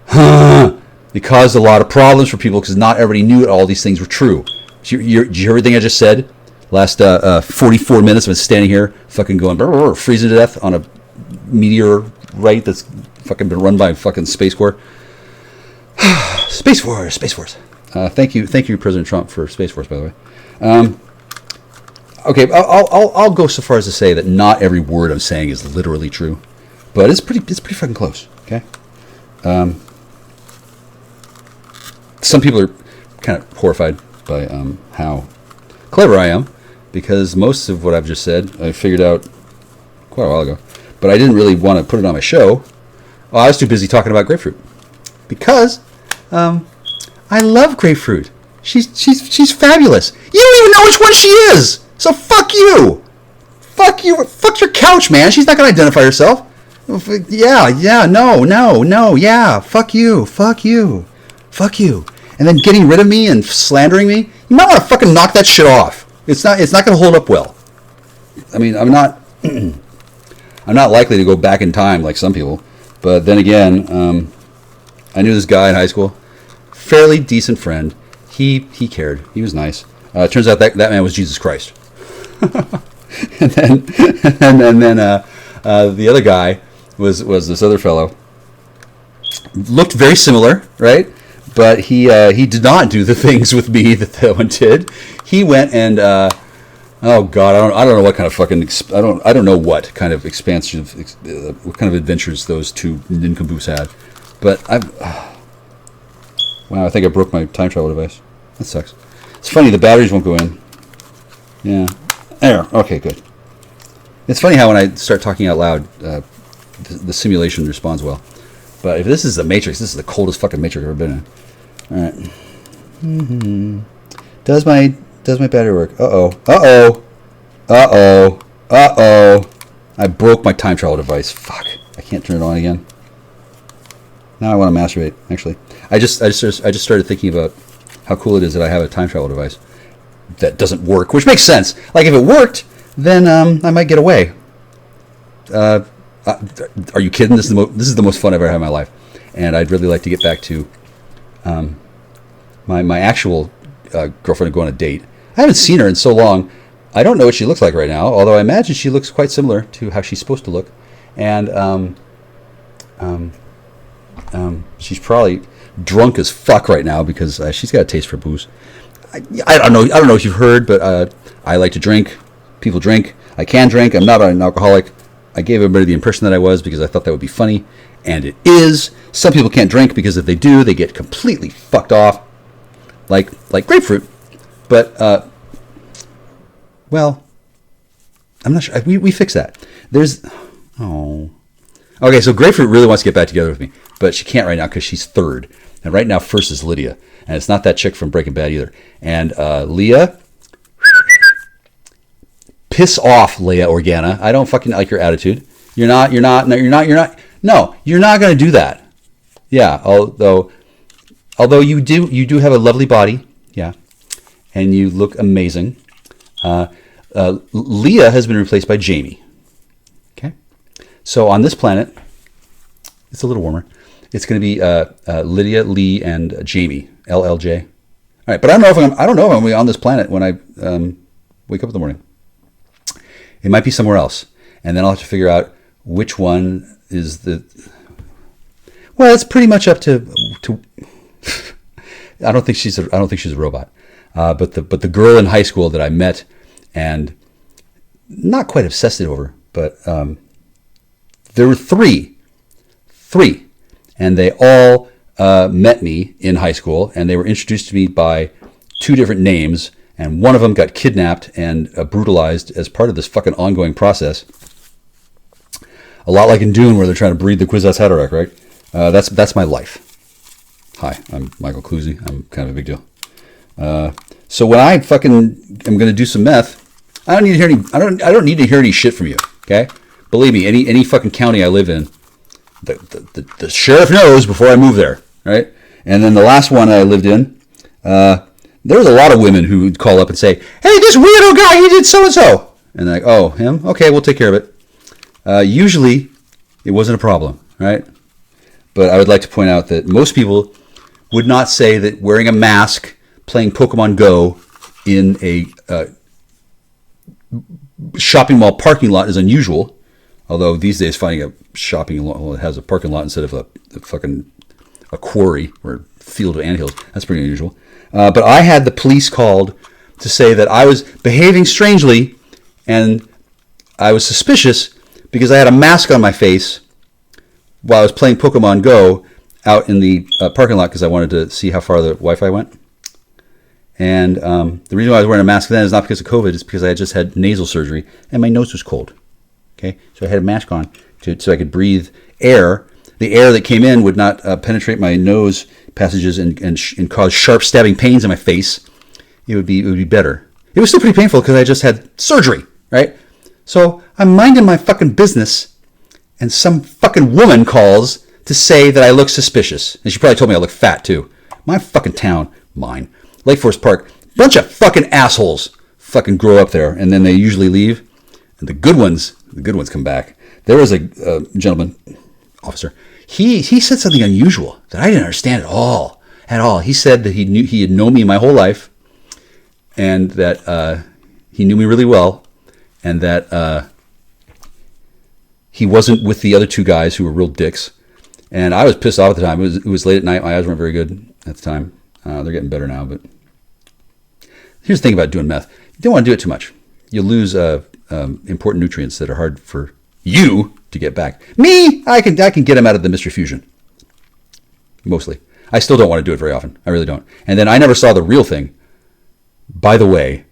it caused a lot of problems for people because not everybody knew all these things were true. Did you hear everything I just said? Last 44 minutes of standing here fucking going, freezing to death on a meteorite that's fucking been run by fucking Space Corps. Space Force. Thank you, President Trump, for Space Force, by the way. Okay, I'll go so far as to say that not every word I'm saying is literally true, but it's pretty fucking close. Okay. Some people are kind of horrified by how clever I am, because most of what I've just said I figured out quite a while ago, but I didn't really want to put it on my show. Well, I was too busy talking about grapefruit, because I love grapefruit. She's fabulous. You don't even know which one she is. So fuck you. Fuck you. Fuck your couch, man. She's not gonna identify herself. Yeah. No. Yeah. Fuck you. And then getting rid of me and slandering me. You might want to fucking knock that shit off. It's not gonna hold up well. I mean, I'm not likely to go back in time like some people. But then again, I knew this guy in high school. Fairly decent friend. He cared. He was nice. Turns out that man was Jesus Christ. and then the other guy was this other fellow. Looked very similar, right? But he did not do the things with me that one did. He went and oh god, I don't know what kind of fucking I don't know what kind of expansive what kind of adventures those two nincompoops had. But wow, I think I broke my time travel device. That sucks. It's funny, the batteries won't go in. Yeah. There. Okay, good. It's funny how when I start talking out loud, the simulation responds well. But if this is the Matrix, this is the coldest fucking Matrix I've ever been in. Alright. Mm-hmm. Does my battery work? Uh-oh. I broke my time travel device. Fuck. I can't turn it on again. Now I want to masturbate, actually. I just started thinking about how cool it is that I have a time travel device that doesn't work, which makes sense. Like if it worked, then I might get away. Are you kidding? This is the most fun I've ever had in my life, and I'd really like to get back to my actual girlfriend and go on a date. I haven't seen her in so long. I don't know what she looks like right now, although I imagine she looks quite similar to how she's supposed to look. And she's probably drunk as fuck right now because she's got a taste for booze. I don't know if you've heard, but I like to drink. People drink. I can drink. I'm not an alcoholic. I gave everybody the impression that I was because I thought that would be funny, and it is. Some people can't drink because if they do, they get completely fucked off, like grapefruit. But well, I'm not sure. We fix that. Okay, so grapefruit really wants to get back together with me, but she can't right now because she's third, and right now first is Lydia, and it's not that chick from Breaking Bad either. And Leah. Piss off, Leia Organa. I don't fucking like your attitude. You're not. No, you're not going to do that. Yeah, although you do have a lovely body. Yeah, and you look amazing. Leah has been replaced by Jamie. Okay, so on this planet, it's a little warmer. It's going to be Lydia, Lee, and Jamie. LLJ. All right, but I don't know if I'm going to be on this planet when I wake up in the morning. It might be somewhere else, and then I'll have to figure out which one is the. Well, it's pretty much up to. I don't think she's a robot, but the girl in high school that I met and not quite obsessed over, but there were three, and they all met me in high school, and they were introduced to me by two different names. And one of them got kidnapped and brutalized as part of this fucking ongoing process. A lot like in Dune, where they're trying to breed the Kwisatz Haderach, right? That's my life. Hi, I'm MICHEALKUCZI. I'm kind of a big deal. So when I fucking am going to do some meth, I don't need to hear any. I don't need to hear any shit from you. Okay, believe me, any fucking county I live in, the sheriff knows before I move there, right? And then the last one I lived in. There was a lot of women who would call up and say, "Hey, this weirdo guy, he did so-and-so." And they're like, "Oh, him? Okay, we'll take care of it." Usually, it wasn't a problem, right? But I would like to point out that most people would not say that wearing a mask, playing Pokemon Go in a shopping mall parking lot is unusual. Although these days, finding a shopping mall that has a parking lot instead of a quarry or field of anthills, that's pretty unusual. But I had the police called to say that I was behaving strangely and I was suspicious because I had a mask on my face while I was playing Pokemon Go out in the parking lot because I wanted to see how far the Wi-Fi went. And the reason why I was wearing a mask then is not because of COVID, it's because I had just had nasal surgery and my nose was cold. Okay, so I had a mask on so I could breathe air. The air that came in would not penetrate my nose passages and cause sharp stabbing pains in my face. It would be better. It was still pretty painful because I just had surgery, right? So I'm minding my fucking business, and some fucking woman calls to say that I look suspicious, and she probably told me I look fat too. My fucking town, mine, Lake Forest Park, bunch of fucking assholes fucking grow up there, and then they usually leave, and the good ones come back. There was a gentleman, officer. He said something unusual that I didn't understand at all. He said that he had known me my whole life, and that he knew me really well, and that he wasn't with the other two guys who were real dicks. And I was pissed off at the time. It was late at night. My eyes weren't very good at the time. They're getting better now. But here's the thing about doing meth: you don't want to do it too much. You'll lose important nutrients that are hard for you to get back. Me, I can get them out of the Mr. Fusion. Mostly. I still don't want to do it very often. I really don't. And then I never saw the real thing. By the way,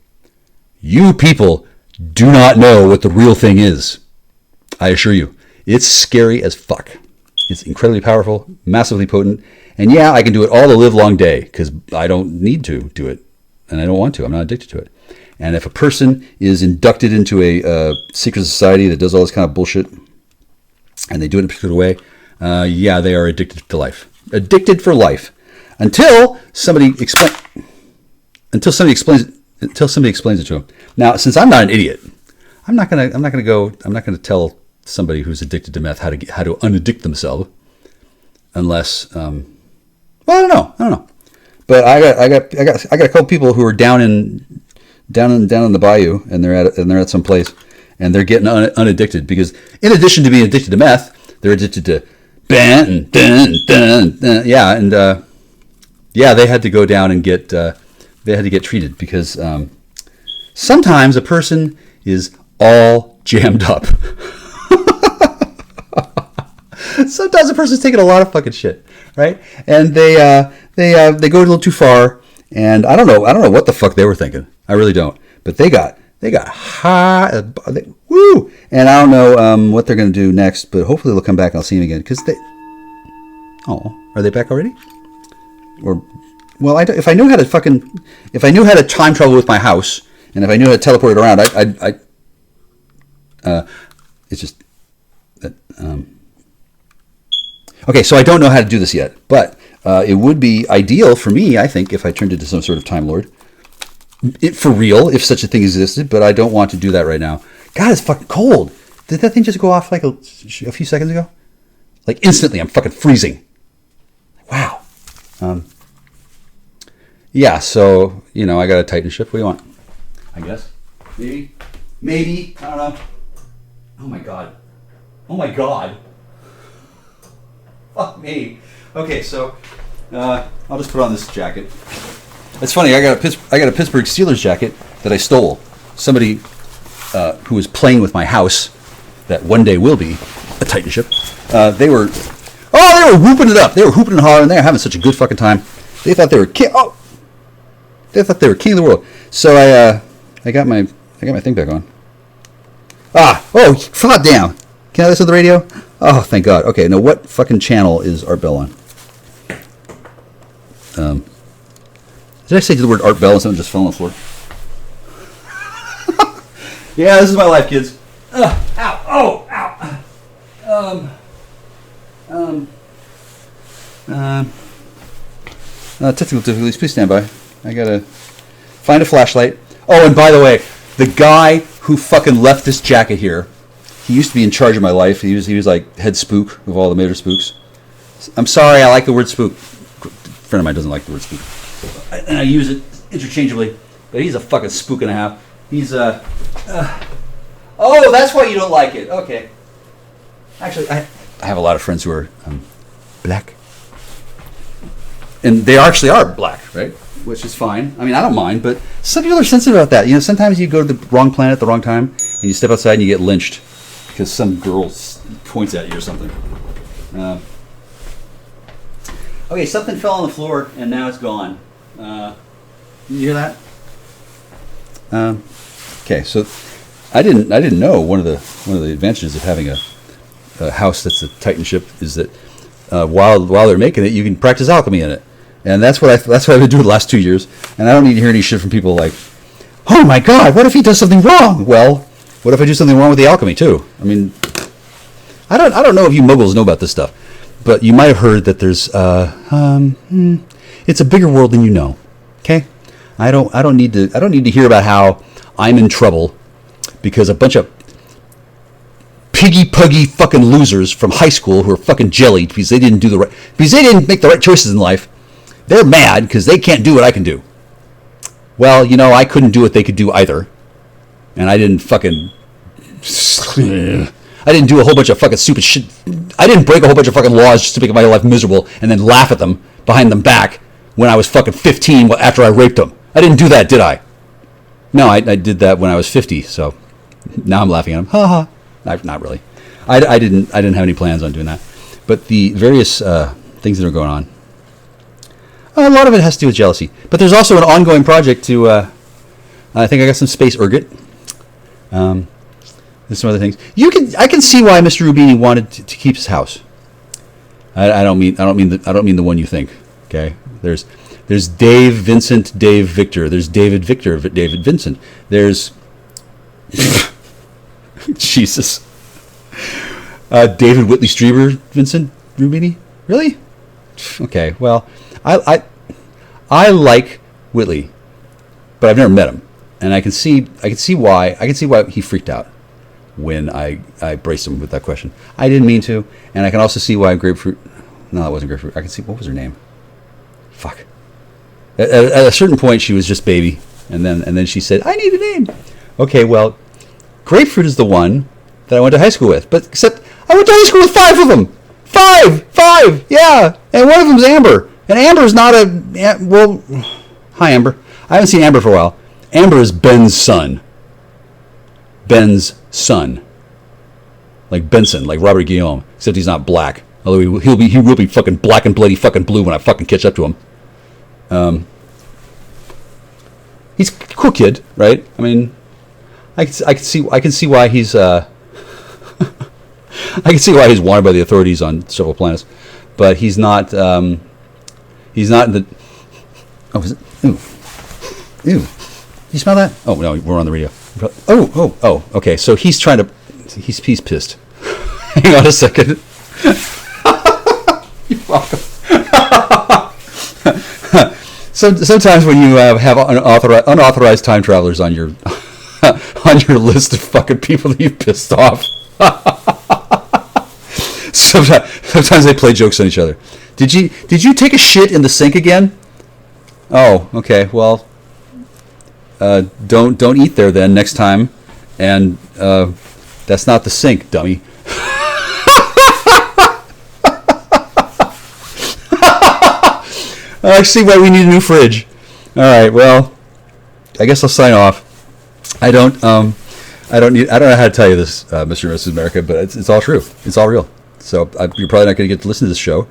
you people do not know what the real thing is. I assure you. It's scary as fuck. It's incredibly powerful, massively potent. And yeah, I can do it all the live long day because I don't need to do it. And I don't want to. I'm not addicted to it. And if a person is inducted into a secret society that does all this kind of bullshit, and they do it in a particular way, yeah, they are addicted to life. Addicted for life. Until somebody explain... until somebody explains it to them. Now, since I'm not an idiot, I'm not gonna tell somebody who's addicted to meth how to unaddict themselves, unless well, I don't know. But I got a couple people who are down in the bayou, and they're at some place, and they're getting unaddicted because in addition to being addicted to meth, they're addicted to band and they had to go down and get treated because sometimes a person is all jammed up. Sometimes a person's taking a lot of fucking shit, right? And they go a little too far, and I don't know what the fuck they were thinking. I really don't. But they got high, woo! And I don't know what they're gonna do next, but hopefully they'll come back and I'll see them again because are they back already? Or well, if I knew how to time travel with my house, and if I knew how to teleport it around, it's just that. Okay, so I don't know how to do this yet, but it would be ideal for me, I think, if I turned into some sort of Time Lord. For real, if such a thing existed, but I don't want to do that right now. God, it's fucking cold. Did that thing just go off like a few seconds ago? Like instantly, I'm fucking freezing. Wow. Yeah, so, I got a Titan ship. What do you want? I guess. Maybe. I don't know. Oh my God. Fuck me. Okay, so I'll just put on this jacket. It's funny. I got a Pittsburgh Steelers jacket that I stole. Somebody who was playing with my house that one day will be a Titan ship. They were whooping it up. They were hooping and hollering. They were having such a good fucking time. They thought they were king of the world. So I got my thing back on. God damn. Can I listen to the radio? Oh, thank God. Okay, now what fucking channel is Art Bell on? Did I say the word Art Bell and something just fell on the floor? Yeah, this is my life, kids. Technical difficulties, please stand by. I gotta find a flashlight. Oh, and by the way, the guy who fucking left this jacket here, he used to be in charge of my life. He was like head spook of all the major spooks. I'm sorry, I like the word spook. A friend of mine doesn't like the word spook. And I use it interchangeably, but he's a fucking spook and a half. He's oh, that's why you don't like it. Okay. Actually, I have a lot of friends who are black. And they actually are black, right? Which is fine. I mean, I don't mind, but some people are sensitive about that. Sometimes you go to the wrong planet at the wrong time, and you step outside and you get lynched because some girl points at you or something. Okay, something fell on the floor, and now it's gone. You hear that? Okay, so I didn't know one of the advantages of having a house that's a Titan ship is that while they're making it, you can practice alchemy in it, and that's what I've been doing the last 2 years. And I don't need to hear any shit from people like, "Oh my God, what if he does something wrong?" Well, what if I do something wrong with the alchemy too? I mean, I don't know if you muggles know about this stuff, but you might have heard that there's it's a bigger world than you know. Okay, I don't need to hear about how I'm in trouble because a bunch of piggy fucking losers from high school who are fucking jellied because they didn't make the right choices in life. They're mad because they can't do what I can do. Well, I couldn't do what they could do either, and I didn't do a whole bunch of fucking stupid shit. I didn't break a whole bunch of fucking laws just to make my life miserable and then laugh at them behind them back when I was fucking 15 after I raped them. I didn't do that, did I? No, I did that when I was 50, so now I'm laughing at them. Ha ha. Not really. I didn't have any plans on doing that. But the various things that are going on, a lot of it has to do with jealousy. But there's also an ongoing project to, I think I got some space ergot. There's some other things. I can see why Mr. Rubini wanted to keep his house. I don't mean the one you think. Okay, there's Dave Vincent, Dave Victor. There's David Victor, David Vincent. There's Jesus. David Whitley Strieber, Vincent Rubini. Really? Okay. Well, I like Whitley. but I've never met him, and I can see why he freaked out when I braced him with that question. I didn't mean to, and I can also see why Grapefruit. No, it wasn't Grapefruit. I can see, what was her name? Fuck. At a certain point, she was just baby, and then she said, "I need a name." Okay, well, Grapefruit is the one that I went to high school with, but except I went to high school with 5 of them. Five, yeah, and one of them's Amber, and Amber's not well. Hi, Amber. I haven't seen Amber for a while. Amber is Ben's son. Ben's son, like Benson, like Robert Guillaume, except he's not black. Although he will be fucking black and bloody fucking blue when I fucking catch up to him. He's a cool kid, right? I mean, I can see why he's I can see why he's wanted by the authorities on several planets, but he's not in the. Oh, is it? Ew. You smell that? Oh no, we're on the radio. Oh. Okay, so he's trying to. He's pissed. Hang on a second. You're welcome. Sometimes when you have unauthorized time travelers on your list of fucking people that you've pissed off, sometimes they play jokes on each other. Did you take a shit in the sink again? Oh, okay. Well, don't eat there then next time, and that's not the sink, dummy. I see why we need a new fridge. All right, well, I guess I'll sign off. I don't know how to tell you this, Mr. and Mrs. America, but it's all true. It's all real. So you're probably not going to get to listen to this show,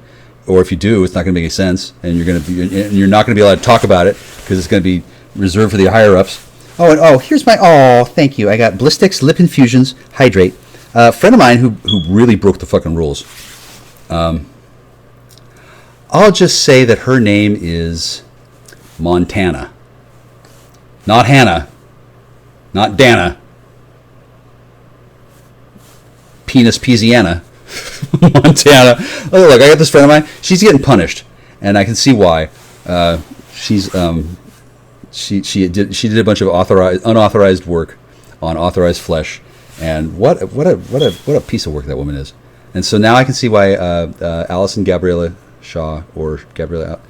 or if you do, it's not going to make any sense, and you're not going to be allowed to talk about it because it's going to be reserved for the higher ups. Here's my thank you. I got Blistix Lip Infusions Hydrate. A friend of mine who really broke the fucking rules. I'll just say that her name is Montana. Not Hannah. Not Dana. Penis Peasiana. Montana. Oh, look, I got this friend of mine. She's getting punished, and I can see why. She did a bunch of unauthorized work on authorized flesh, and what a piece of work that woman is. And so now I can see why Allison Gabriella Shaw or Gabriella.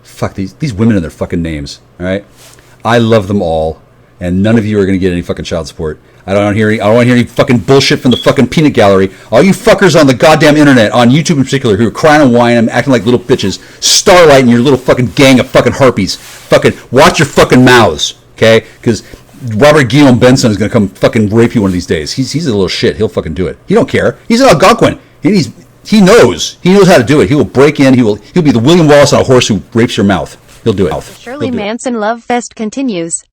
Fuck these women and their fucking names. All right, I love them all, and none of you are going to get any fucking child support. I don't want to hear any fucking bullshit from the fucking peanut gallery. All you fuckers on the goddamn internet, on YouTube in particular, who are crying and whining, acting like little bitches, Starlight and your little fucking gang of fucking harpies. Fucking watch your fucking mouths, okay? Because Robert Guillaume Benson is going to come fucking rape you one of these days. He's a little shit. He'll fucking do it. He don't care. He's an Algonquin. He knows how to do it. He will break in. He'll be the William Wallace on a horse who rapes your mouth. He'll do it. Shirley Manson Love Fest continues.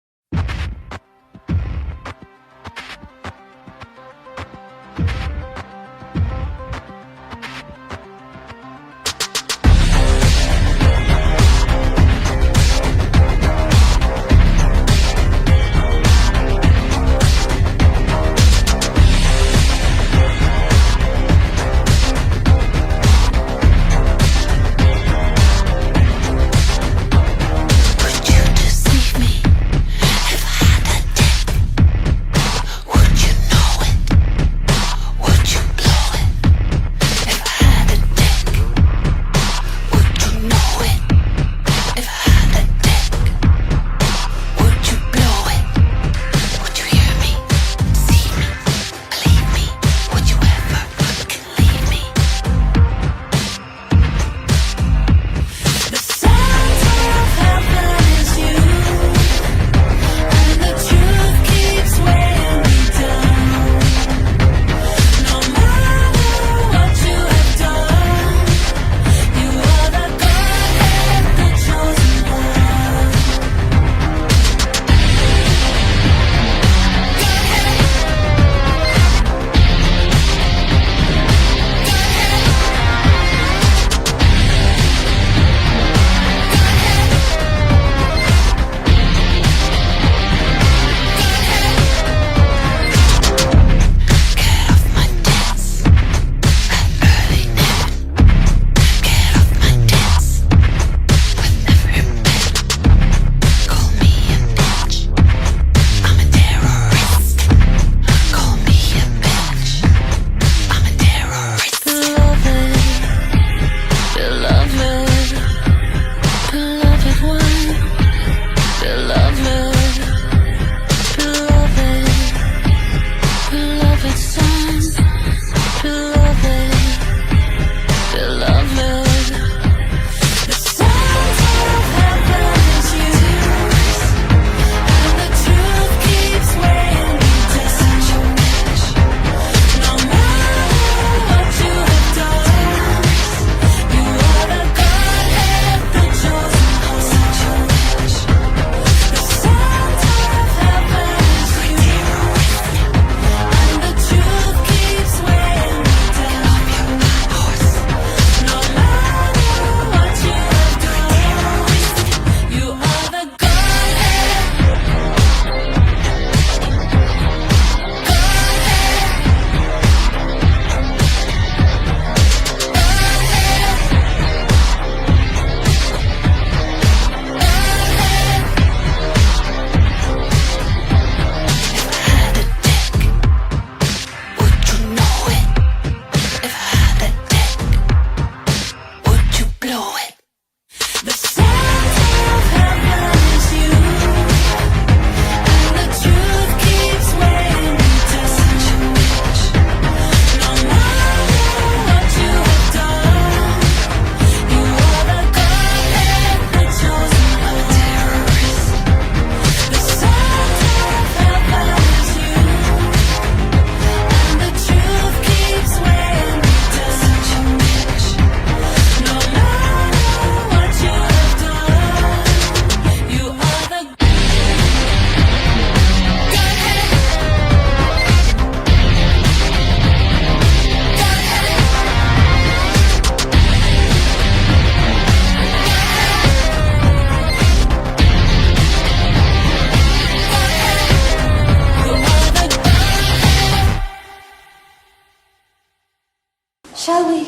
Shall we?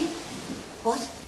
What?